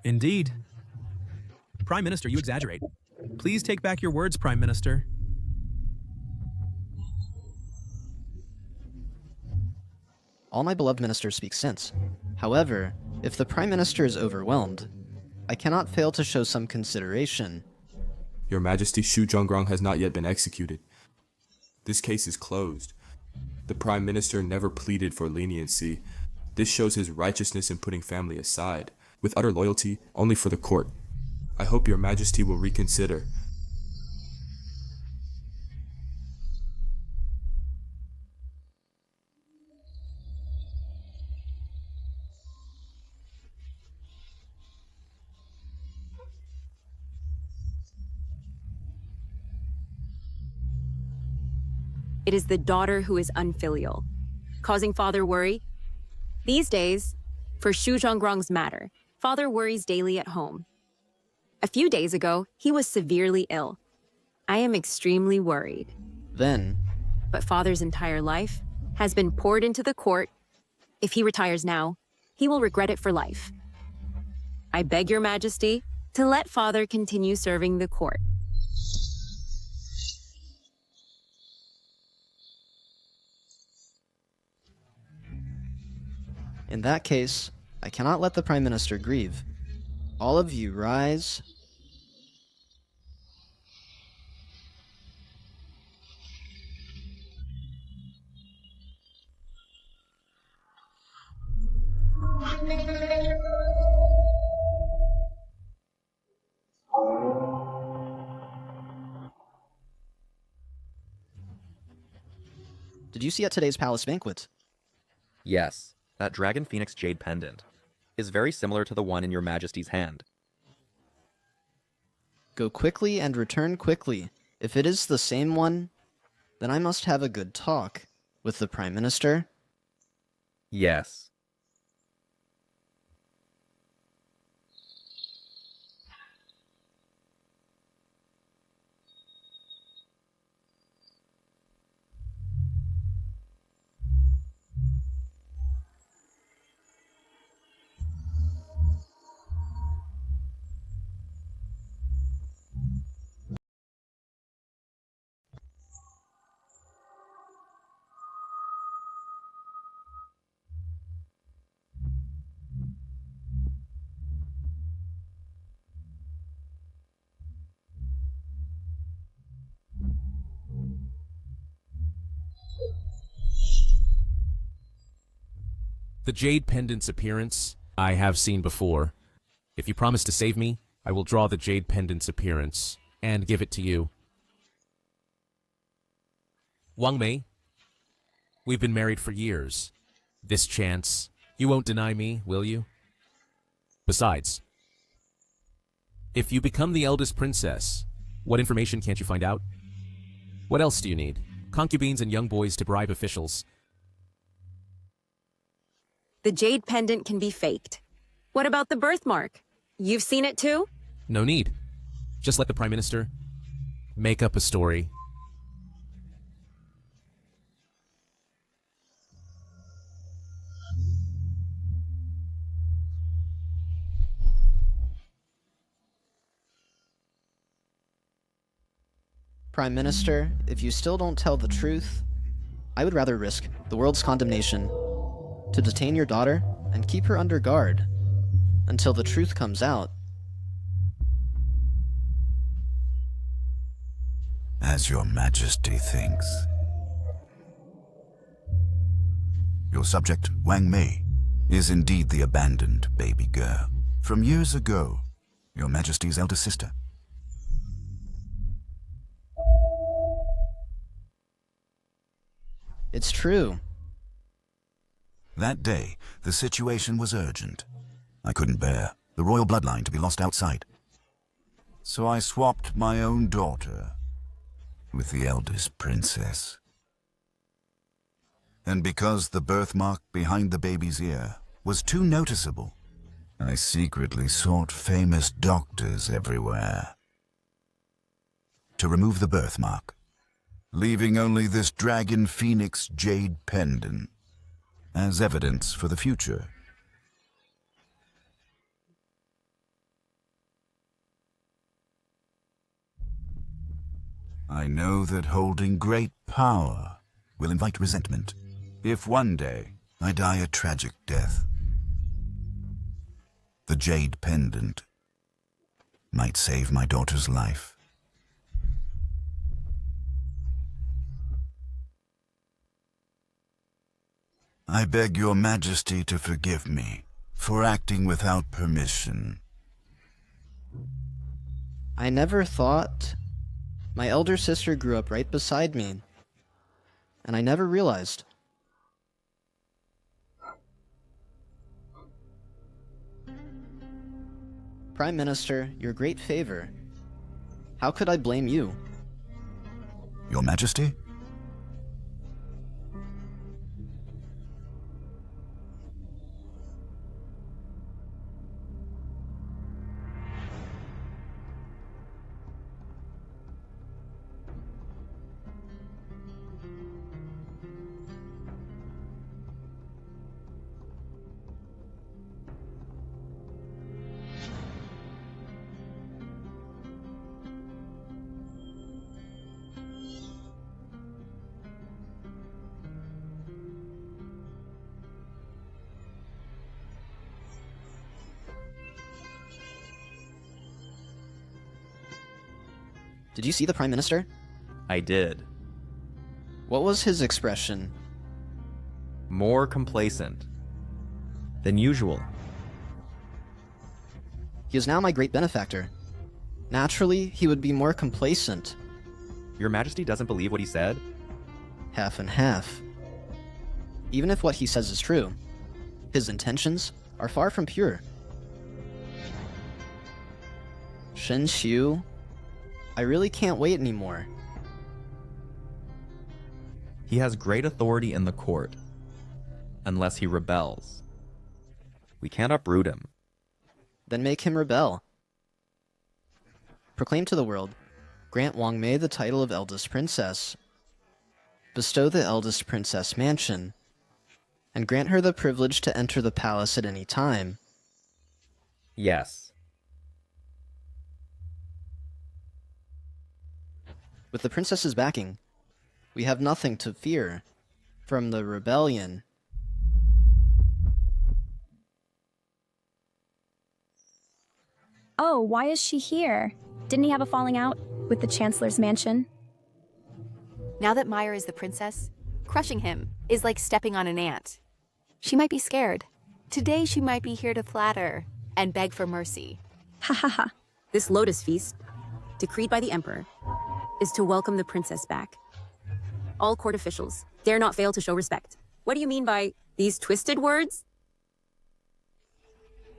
Indeed. Prime Minister, you exaggerate. Please take back your words, Prime Minister. All my beloved ministers speak sense. However, if the Prime Minister is overwhelmed, I cannot fail to show some consideration. Your Majesty, Shu Zhonggrong has not yet been executed. This case is closed. The Prime Minister never pleaded for leniency. This shows his righteousness in putting family aside, with utter loyalty only for the court. I hope Your Majesty will reconsider. It is the daughter who is unfilial, causing father worry. These days, for Shu Zhonggrong's matter, father worries daily at home. A few days ago, he was severely ill. I am extremely worried. Then, but father's entire life has been poured into the court. If he retires now, he will regret it for life. I beg Your Majesty to let father continue serving the court. In that case, I cannot let the Prime Minister grieve. All of you rise. Did you see at today's palace banquet? Yes, that Dragon Phoenix Jade Pendant is very similar to the one in Your Majesty's hand. Go quickly and return quickly. If it is the same one, then I must have a good talk with the Prime Minister. Yes. The jade pendant's appearance I have seen before. If you promise to save me, I will draw the jade pendant's appearance and give it to you. Wang Mei, we've been married for years. This chance, you won't deny me, will you? Besides, if you become the eldest princess, what information can't you find out? What else do you need? Concubines and young boys to bribe officials. The jade pendant can be faked. What about the birthmark? You've seen it too? No need. Just let the Prime Minister make up a story. Prime Minister, if you still don't tell the truth, I would rather risk the world's condemnation to detain your daughter and keep her under guard until the truth comes out. As your majesty thinks. Your subject, Wang Mei, is indeed the abandoned baby girl from years ago, your majesty's elder sister. It's true. That day, the situation was urgent. I couldn't bear the royal bloodline to be lost outside. So I swapped my own daughter with the eldest princess. And because the birthmark behind the baby's ear was too noticeable, I secretly sought famous doctors everywhere to remove the birthmark, leaving only this dragon phoenix jade pendant as evidence for the future. I know that holding great power will invite resentment if one day I die a tragic death. The jade pendant might save my daughter's life. I beg your majesty to forgive me for acting without permission. I never thought. My elder sister grew up right beside me, and I never realized. Prime Minister, your great favor. How could I blame you? Your Majesty? Did you see the Prime Minister? I did. What was his expression? More complacent than usual. He is now my great benefactor. Naturally, he would be more complacent. Your Majesty doesn't believe what he said? Half and half. Even if what he says is true, his intentions are far from pure. Shen Xiu, I really can't wait anymore. He has great authority in the court, unless he rebels. We can't uproot him. Then make him rebel. Proclaim to the world, grant Wang Mei the title of eldest princess. Bestow the eldest princess mansion, and grant her the privilege to enter the palace at any time. Yes. With the princess's backing, we have nothing to fear from the rebellion. Oh, why is she here? Didn't he have a falling out with the Chancellor's mansion? Now that Myra is the princess, crushing him is like stepping on an ant. She might be scared. Today she might be here to flatter and beg for mercy. Ha ha ha. This lotus feast, decreed by the Emperor, is to welcome the princess back. All court officials dare not fail to show respect. What do you mean by these twisted words?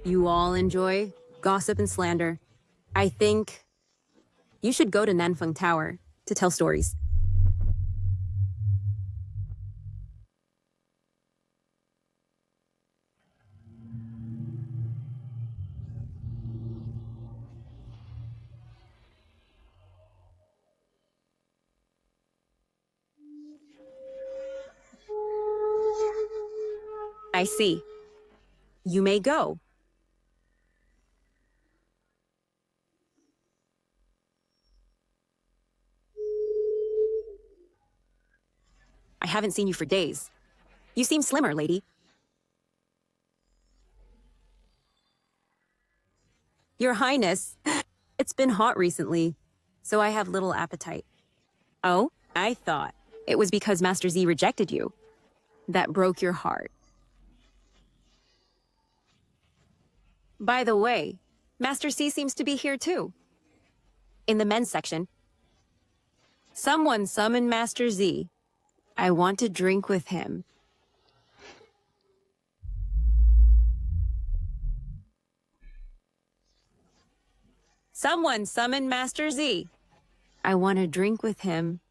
You all enjoy gossip and slander. I think you should go to Nanfeng Tower to tell stories. I see. You may go. I haven't seen you for days. You seem slimmer, lady. Your Highness, it's been hot recently, so I have little appetite. Oh, I thought it was because Master Z rejected you. That broke your heart. By the way, Master C seems to be here too. In the men's section. Someone summon Master Z. I want to drink with him. Someone summon Master Z. I want to drink with him.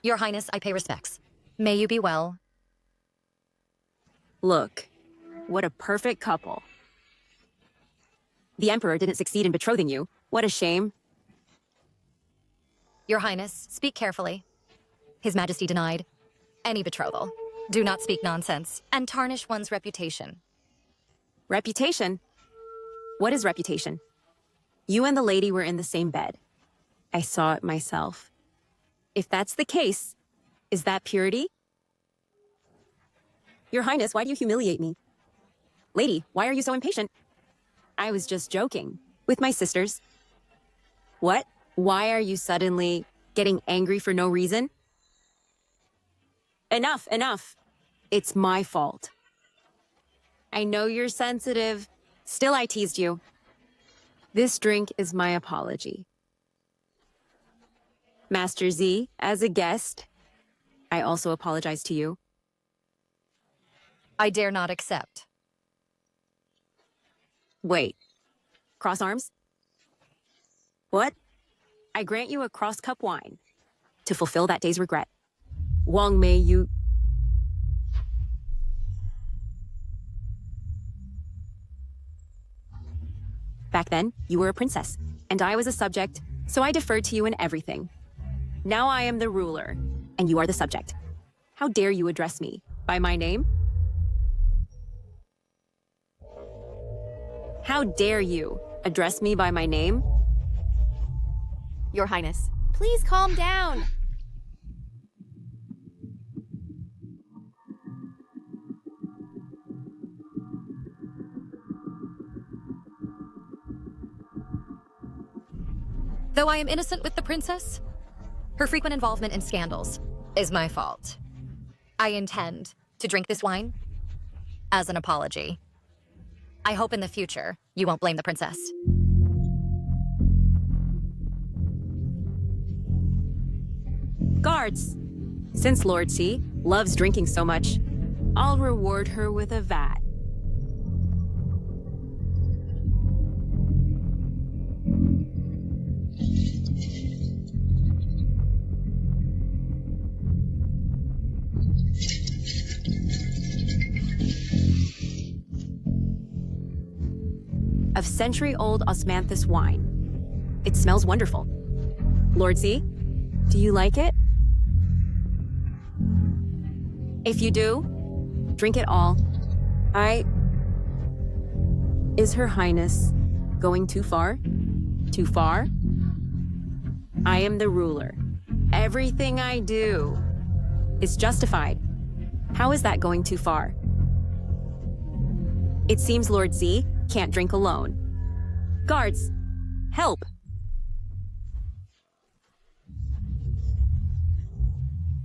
Your Highness, I pay respects. May you be well. Look, what a perfect couple. The Emperor didn't succeed in betrothing you. What a shame. Your Highness, speak carefully. His Majesty denied any betrothal. Do not speak nonsense and tarnish one's reputation. Reputation? What is reputation? You and the lady were in the same bed. I saw it myself. If that's the case, is that purity? Your Highness, why do you humiliate me? Lady, why are you so impatient? I was just joking. With my sisters. What? Why are you suddenly getting angry for no reason? Enough, enough. It's my fault. I know you're sensitive. Still, I teased you. This drink is my apology. Master Z, as a guest, I also apologize to you. I dare not accept. Wait. Cross arms? What? I grant you a cross-cup wine to fulfill that day's regret. Wang Mei, you... Back then, you were a princess, and I was a subject, so I deferred to you in everything. Now I am the ruler, and you are the subject. How dare you address me by my name? How dare you address me by my name? Your Highness, please calm down. Though I am innocent with the princess, her frequent involvement in scandals is my fault. I intend to drink this wine as an apology. I hope in the future you won't blame the princess. Guards! Since Lord C loves drinking so much, I'll reward her with a vat. Of century-old osmanthus wine. It smells wonderful. Lord Z, do you like it? If you do, drink it all. Is Her Highness going too far? Too far? I am the ruler. Everything I do is justified. How is that going too far? It seems Lord Z can't drink alone. Guards, help!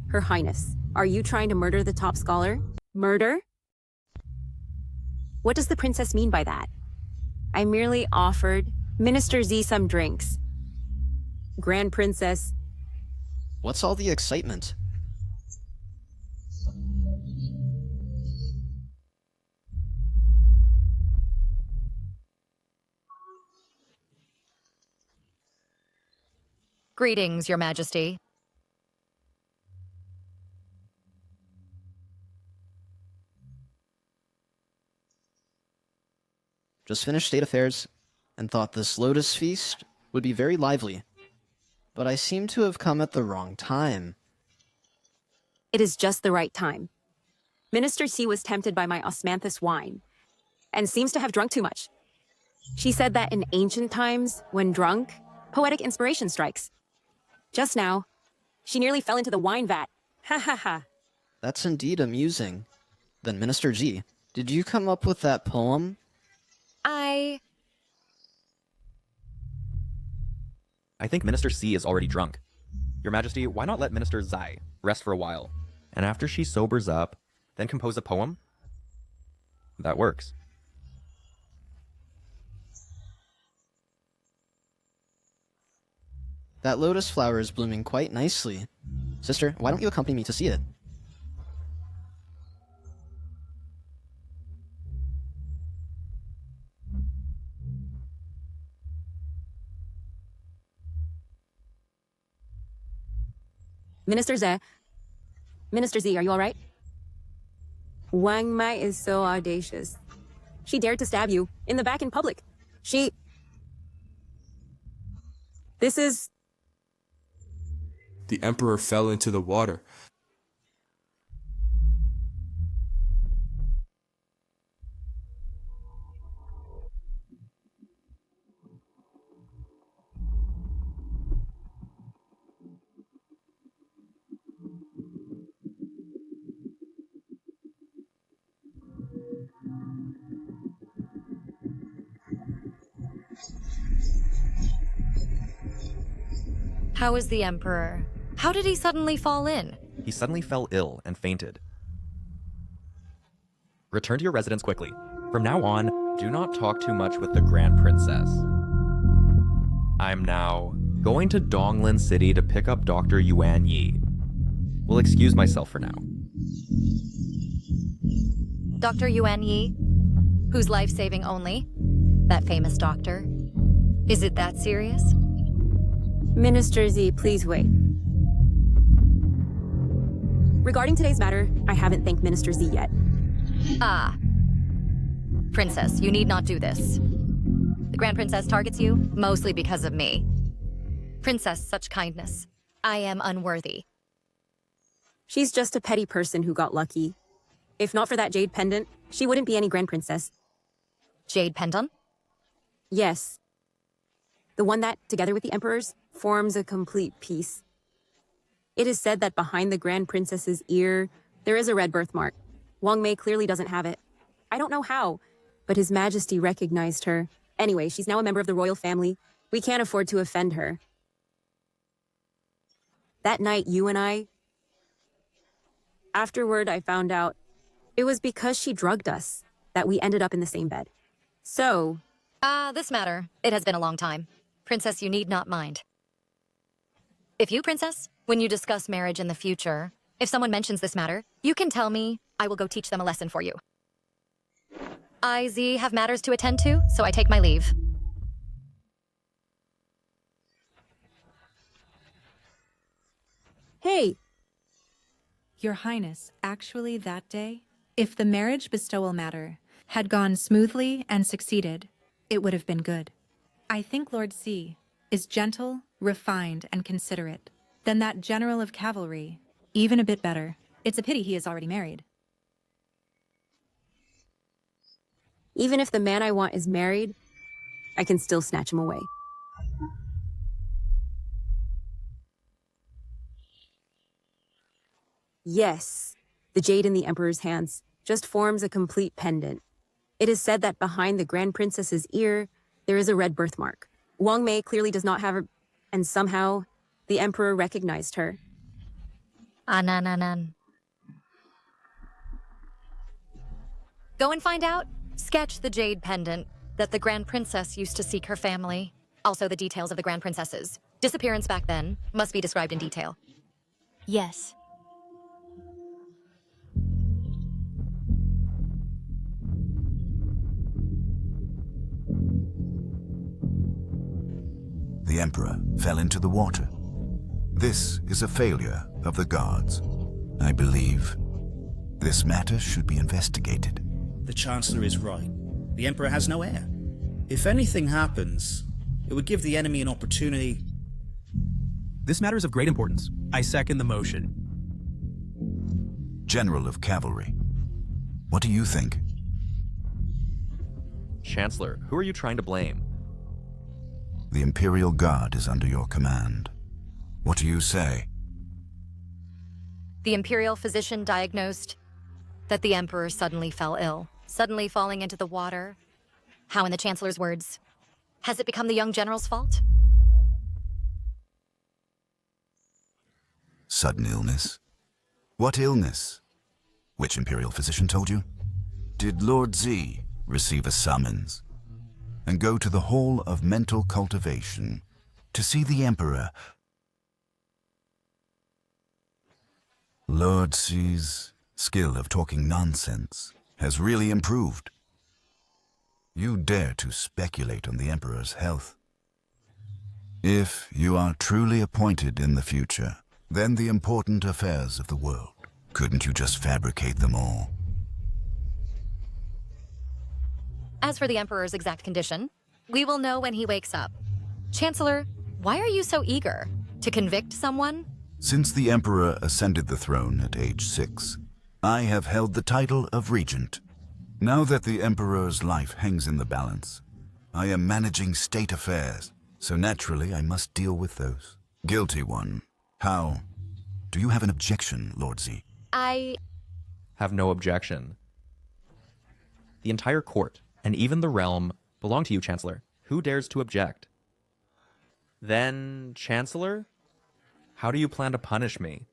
Her Highness, are you trying to murder the top scholar? Murder? What does the princess mean by that? I merely offered Minister Z some drinks. Grand Princess. What's all the excitement? Greetings, Your Majesty. Just finished state affairs, and thought this lotus feast would be very lively. But I seem to have come at the wrong time. It is just the right time. Minister C was tempted by my osmanthus wine, and seems to have drunk too much. She said that in ancient times, when drunk, poetic inspiration strikes. Just now, she nearly fell into the wine vat. Ha ha ha. That's indeed amusing. Then, Minister G, did you come up with that poem? I think Minister C is already drunk. Your Majesty, why not let Minister Zai rest for a while? And after she sobers up, then compose a poem? That works. That lotus flower is blooming quite nicely. Sister, why don't you accompany me to see it? Minister Z, are you all right? Wang Mai is so audacious. She dared to stab you in the back in public. This is... The Emperor fell into the water. How is the Emperor? How did he suddenly fall in? He suddenly fell ill and fainted. Return to your residence quickly. From now on, do not talk too much with the Grand Princess. I'm now going to Donglin City to pick up Dr. Yuan Yi. Will excuse myself for now. Dr. Yuan Yi? Who's life-saving only? That famous doctor? Is it that serious? Minister Z, please wait. Regarding today's matter, I haven't thanked Minister Z yet. Ah. Princess, you need not do this. The Grand Princess targets you, mostly because of me. Princess, such kindness. I am unworthy. She's just a petty person who got lucky. If not for that jade pendant, she wouldn't be any Grand Princess. Jade pendant? Yes. The one that, together with the Emperor's, forms a complete piece. It is said that behind the Grand Princess's ear, there is a red birthmark. Wang Mei clearly doesn't have it. I don't know how, but His Majesty recognized her. Anyway, she's now a member of the royal family. We can't afford to offend her. That night, you and I... Afterward, I found out it was because she drugged us that we ended up in the same bed. So... This matter. It has been a long time. Princess, you need not mind. If you, Princess, when you discuss marriage in the future, If someone mentions this matter, you can tell me. I will go teach them a lesson for you. I, Z, have matters to attend to, so I take my leave. Hey! Your Highness, actually that day, if the marriage bestowal matter had gone smoothly and succeeded, it would have been good. I think Lord Z is gentle, refined, and considerate. Than that general of cavalry, even a bit better. It's a pity he is already married. Even if the man I want is married, I can still snatch him away. Yes, the jade in the Emperor's hands just forms a complete pendant. It is said that behind the Grand Princess's ear, there is a red birthmark. Wang Mei clearly does not have her, and somehow, the Emperor recognized her. Anananan. Go and find out. Sketch the jade pendant that the Grand Princess used to seek her family. Also the details of the Grand Princess's disappearance back then must be described in detail. Yes. The Emperor fell into the water. This is a failure of the gods. I believe this matter should be investigated. The Chancellor is right. The Emperor has no heir. If anything happens, it would give the enemy an opportunity. This matter is of great importance. I second the motion. General of Cavalry, what do you think? Chancellor, who are you trying to blame? The Imperial Guard is under your command. What do you say? The Imperial physician diagnosed that the Emperor suddenly fell ill, suddenly falling into the water. How, in the Chancellor's words, has it become the young general's fault? Sudden illness? What illness? Which Imperial physician told you? Did Lord Z receive a summons and go to the Hall of Mental Cultivation to see the Emperor? Lord Z's skill of talking nonsense has really improved. You dare to speculate on the Emperor's health. If you are truly appointed in the future, then the important affairs of the world, couldn't you just fabricate them all? As for the Emperor's exact condition, we will know when he wakes up. Chancellor, why are you so eager to convict someone? Since the Emperor ascended the throne at age 6, I have held the title of Regent. Now that the Emperor's life hangs in the balance, I am managing state affairs, so naturally I must deal with those. Guilty one. How? Do you have an objection, Lord Z? I have no objection. The entire court, and even the realm, belong to you, Chancellor. Who dares to object? Then, Chancellor? How do you plan to punish me?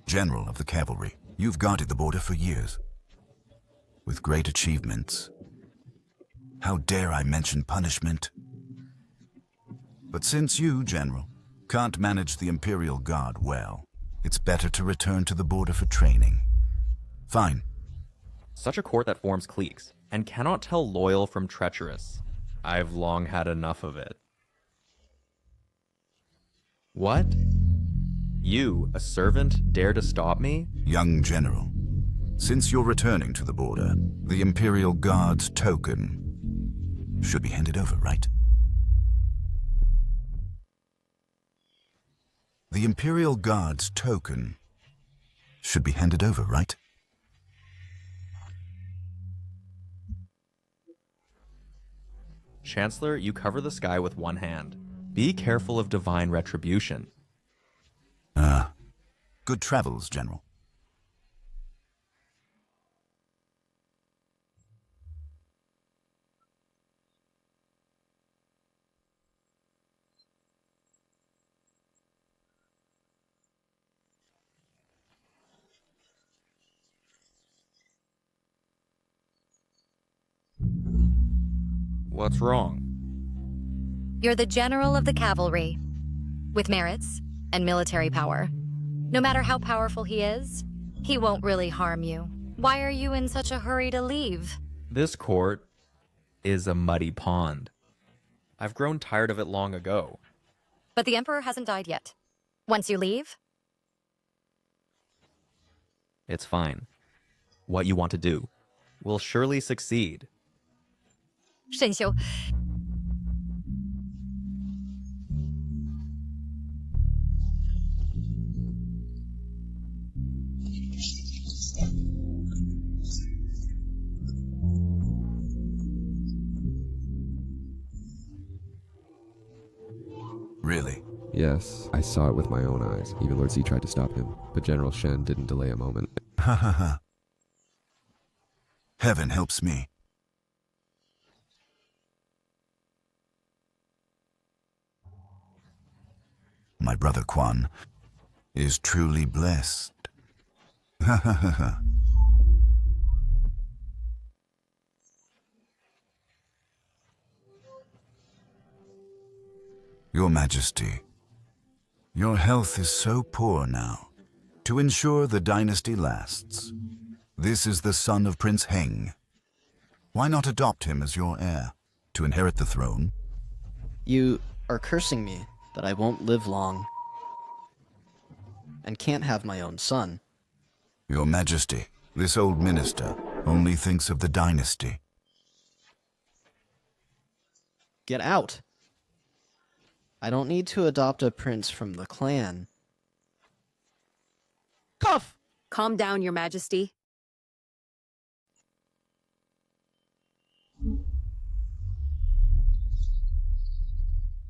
General of the Cavalry, you've guarded the border for years, with great achievements. How dare I mention punishment? But since you, General, can't manage the Imperial Guard well, it's better to return to the border for training. Fine. Such a court that forms cliques, and cannot tell loyal from treacherous. I've long had enough of it. What? You, a servant, dare to stop me? Young General, since you're returning to the border, the Imperial Guard's token should be handed over, right? The Imperial Guard's token should be handed over, right? Chancellor, you cover the sky with one hand. Be careful of divine retribution. Good travels, General. What's wrong? You're the General of the Cavalry, with merits and military power. No matter how powerful he is, he won't really harm you. Why are you in such a hurry to leave? This court is a muddy pond. I've grown tired of it long ago. But the Emperor hasn't died yet. Once you leave, It's fine. What you want to do will surely succeed. 沈修, Really? Yes, I saw it with my own eyes. Even Lord Z tried to stop him, but General Shen didn't delay a moment. Ha ha ha. Heaven helps me. My brother Quan is truly blessed. Ha ha ha ha. Your Majesty, your health is so poor now. To ensure the dynasty lasts, this is the son of Prince Heng. Why not adopt him as your heir, to inherit the throne? You are cursing me that I won't live long and can't have my own son. Your Majesty, this old minister only thinks of the dynasty. Get out. I don't need to adopt a prince from the clan. Cuff! Calm down, Your Majesty.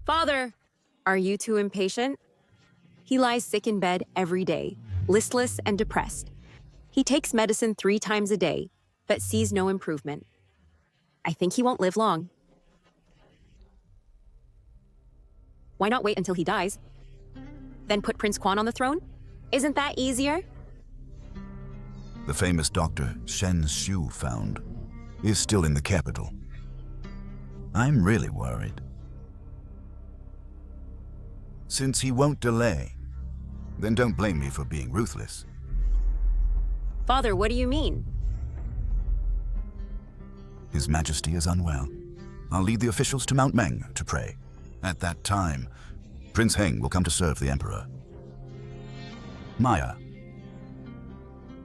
Father, are you too impatient? He lies sick in bed every day, listless and depressed. He takes medicine 3 times a day, but sees no improvement. I think he won't live long. Why not wait until he dies? Then put Prince Quan on the throne? Isn't that easier? The famous Dr. Shen Shu found is still in the capital. I'm really worried. Since he won't delay, then don't blame me for being ruthless. Father, what do you mean? His Majesty is unwell. I'll lead the officials to Mount Meng to pray. At that time, Prince Heng will come to serve the Emperor. Maya,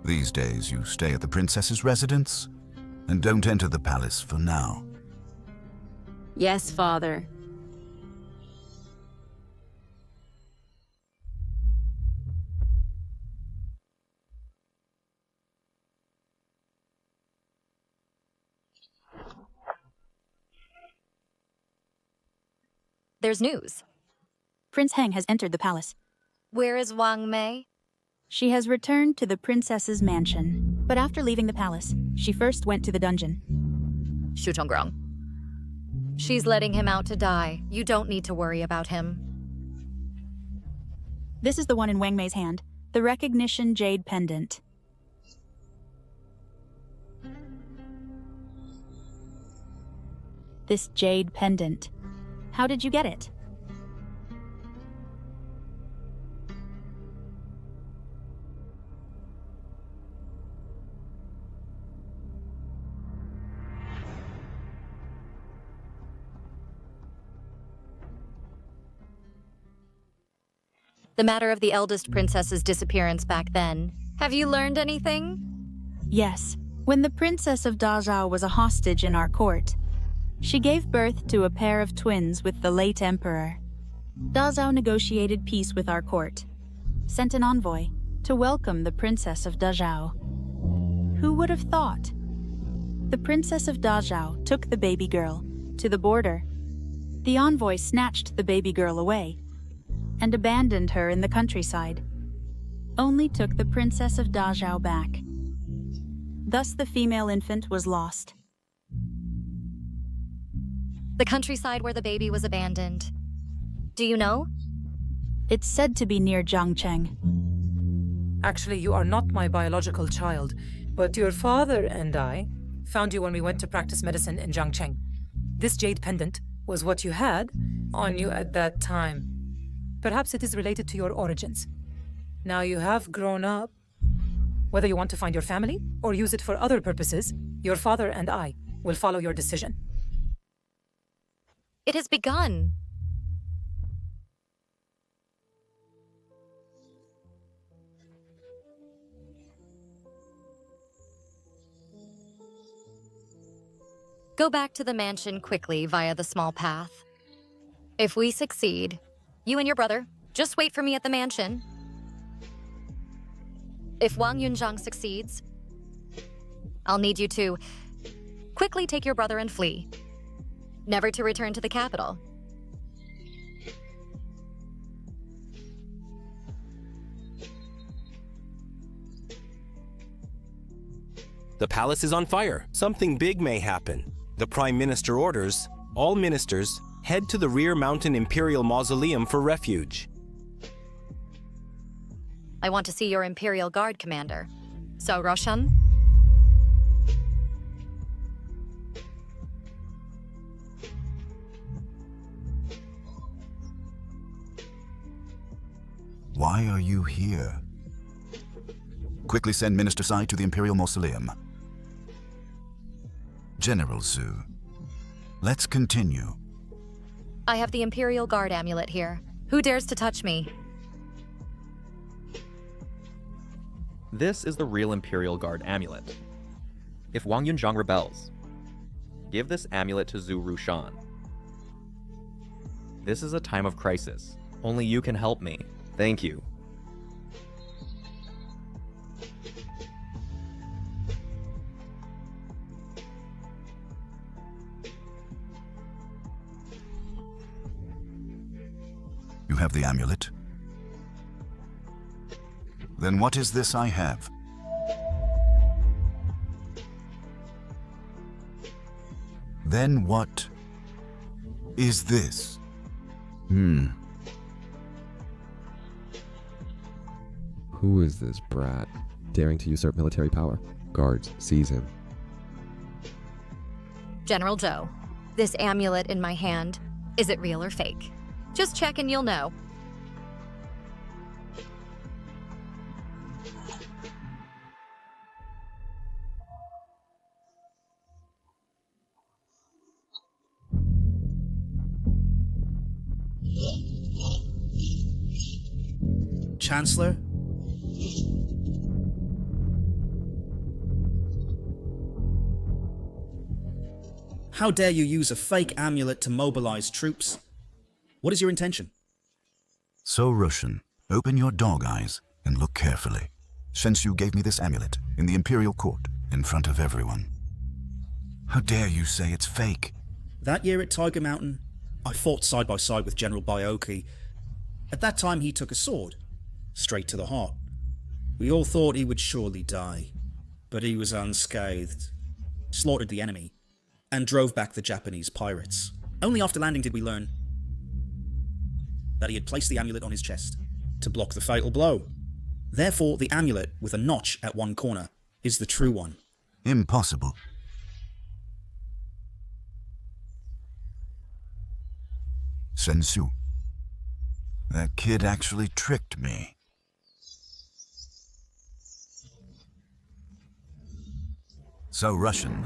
these days you stay at the princess's residence and don't enter the palace for now. Yes, Father. there's news. Prince Heng has entered the palace. Where is Wang Mei? She has returned to the princess's mansion. But after leaving the palace, she first went to the dungeon. Shu Chonggrong. She's letting him out to die. You don't need to worry about him. This is the one in Wang Mei's hand, the recognition jade pendant. This jade pendant. How did you get it? The matter of the eldest princess's disappearance back then. Have you learned anything? Yes. When the Princess of Dazhao was a hostage in our court, she gave birth to a pair of twins with the late emperor. Dazhao negotiated peace with our court, sent an envoy to welcome the Princess of Dazhao. Who would have thought? The Princess of Dazhao took the baby girl to the border. The envoy snatched the baby girl away and abandoned her in the countryside. Only took the Princess of Dazhao back. Thus the female infant was lost. The countryside where the baby was abandoned. Do you know? It's said to be near Jiangcheng. Actually, you are not my biological child, but your father and I found you when we went to practice medicine in Jiangcheng. This jade pendant was what you had on you at that time. Perhaps it is related to your origins. Now you have grown up. Whether you want to find your family or use it for other purposes, your father and I will follow your decision. It has begun. Go back to the mansion quickly via the small path. If we succeed, you and your brother, just wait for me at the mansion. If Wang Yunzhang succeeds, I'll need you to quickly take your brother and flee, never to return to the capital. The palace is on fire. Something big may happen. The Prime Minister orders all ministers head to the rear mountain Imperial Mausoleum for refuge. I want to see your Imperial Guard commander. So, Roshan? Why are you here? Quickly send Minister Sai to the Imperial Mausoleum. General Su, let's continue. I have the Imperial Guard amulet here. Who dares to touch me? This is the real Imperial Guard amulet. If Wang Yunzhang rebels, give this amulet to Zhu Rushan. This is a time of crisis. Only you can help me. Thank you. You have the amulet? Then what is this I have? Then what is this? Who is this brat, daring to usurp military power? Guards, seize him. General Zhou, this amulet in my hand, is it real or fake? Just check and you'll know. Chancellor? How dare you use a fake amulet to mobilize troops? What is your intention? So, Russian, open your dog eyes and look carefully. Since you gave me this amulet in the Imperial Court in front of everyone. How dare you say it's fake? That year at Tiger Mountain, I fought side by side with General Byaoki. At that time, he took a sword, straight to the heart. We all thought he would surely die, but he was unscathed, slaughtered the enemy, and drove back the Japanese pirates. Only after landing did we learn that he had placed the amulet on his chest to block the fatal blow. Therefore, the amulet with a notch at one corner is the true one. Impossible. Sensu, that kid actually tricked me. So, Russian,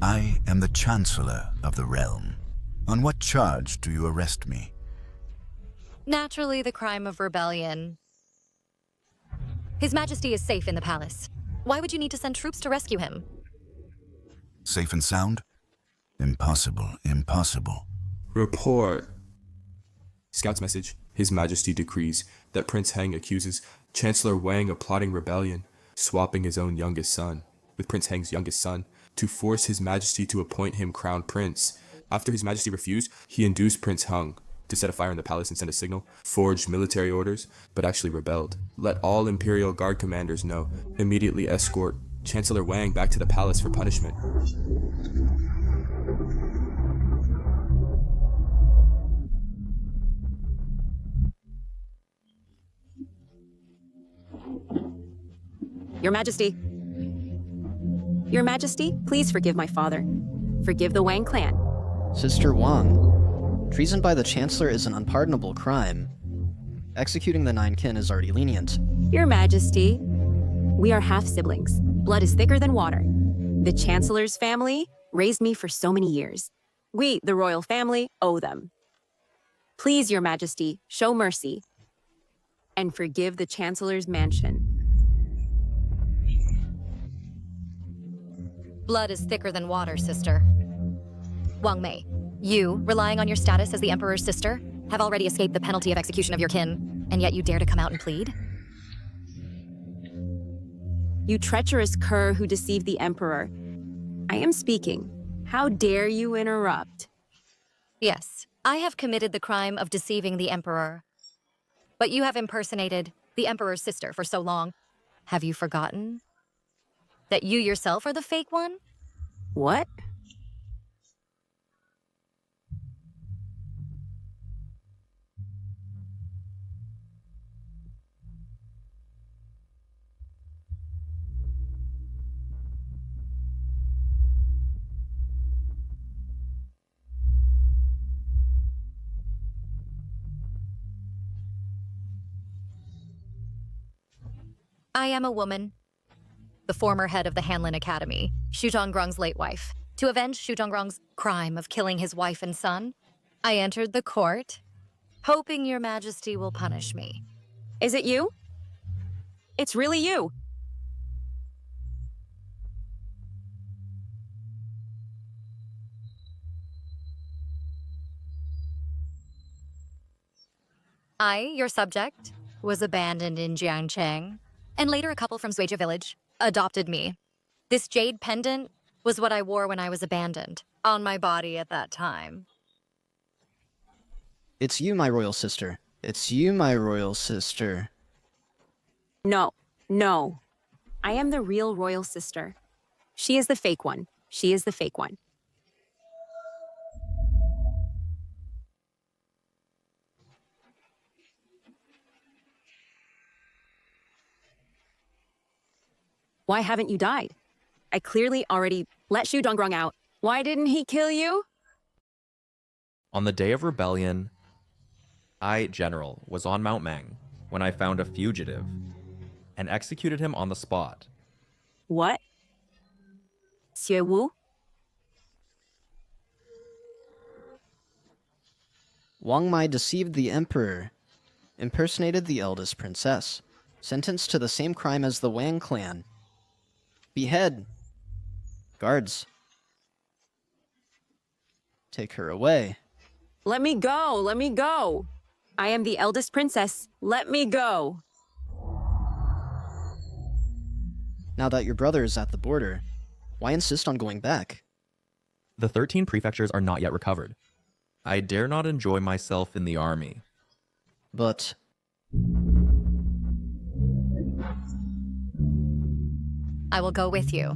I am the Chancellor of the realm. On what charge do you arrest me? Naturally, the crime of rebellion. His Majesty is safe in the palace. Why would you need to send troops to rescue him? Safe and sound? Impossible, impossible. Report. Scout's message. His Majesty decrees that Prince Heng accuses Chancellor Wang of plotting rebellion, swapping his own youngest son with Prince Heng's youngest son to force His Majesty to appoint him crown prince. After His Majesty refused, he induced Prince Heng to set a fire in the palace and send a signal, forged military orders, but actually rebelled. Let all Imperial Guard commanders know. Immediately escort Chancellor Wang back to the palace for punishment. Your Majesty. Your Majesty, please forgive my father. Forgive the Wang clan. Sister Wang, treason by the Chancellor is an unpardonable crime. Executing the 9 kin is already lenient. Your Majesty, we are half-siblings. Blood is thicker than water. The Chancellor's family raised me for so many years. We, the royal family, owe them. Please, Your Majesty, show mercy and forgive the Chancellor's mansion. Blood is thicker than water, sister. Wang Mei, you, relying on your status as the Emperor's sister, have already escaped the penalty of execution of your kin, and yet you dare to come out and plead? You treacherous cur who deceived the Emperor. I am speaking. How dare you interrupt? Yes, I have committed the crime of deceiving the Emperor. But you have impersonated the Emperor's sister for so long. Have you forgotten that you yourself are the fake one? What? I am a woman, the former head of the Hanlin Academy, Xu Zhongrong's late wife. To avenge Xu Zhongrong's crime of killing his wife and son, I entered the court, hoping your majesty will punish me. Is it you? It's really you. I, your subject, was abandoned in Jiangcheng, and later a couple from Suijia village adopted me. This jade pendant was what I wore when I was abandoned, on my body at that time. It's you, my royal sister. It's you, my royal sister. No, no. I am the real royal sister. She is the fake one. She is the fake one. Why haven't you died? I clearly already let Xu Dongrong out. Why didn't he kill you? On the day of rebellion, I, General, was on Mount Mang when I found a fugitive and executed him on the spot. What? Xue Wu? Wang Mai deceived the emperor, impersonated the eldest princess, sentenced to the same crime as the Wang clan. Behead. Guards. Take her away. Let me go, let me go. I am the eldest princess. Let me go. Now that your brother is at the border, why insist on going back? The 13 prefectures are not yet recovered. I dare not enjoy myself in the army. But... I will go with you.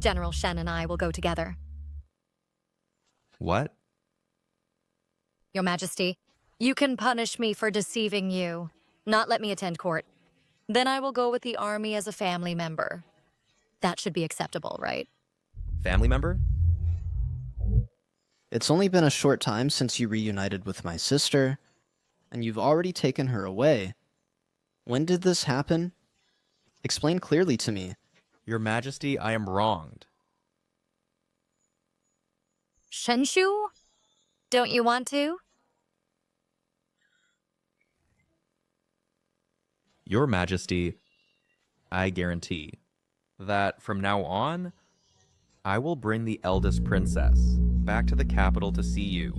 General Shen and I will go together. What? Your Majesty, you can punish me for deceiving you, not let me attend court. Then I will go with the army as a family member. That should be acceptable, right? Family member? It's only been a short time since you reunited with my sister, and you've already taken her away. When did this happen? Explain clearly to me. Your Majesty, I am wronged. Shenshu? Don't you want to? Your Majesty, I guarantee that from now on, I will bring the eldest princess back to the capital to see you.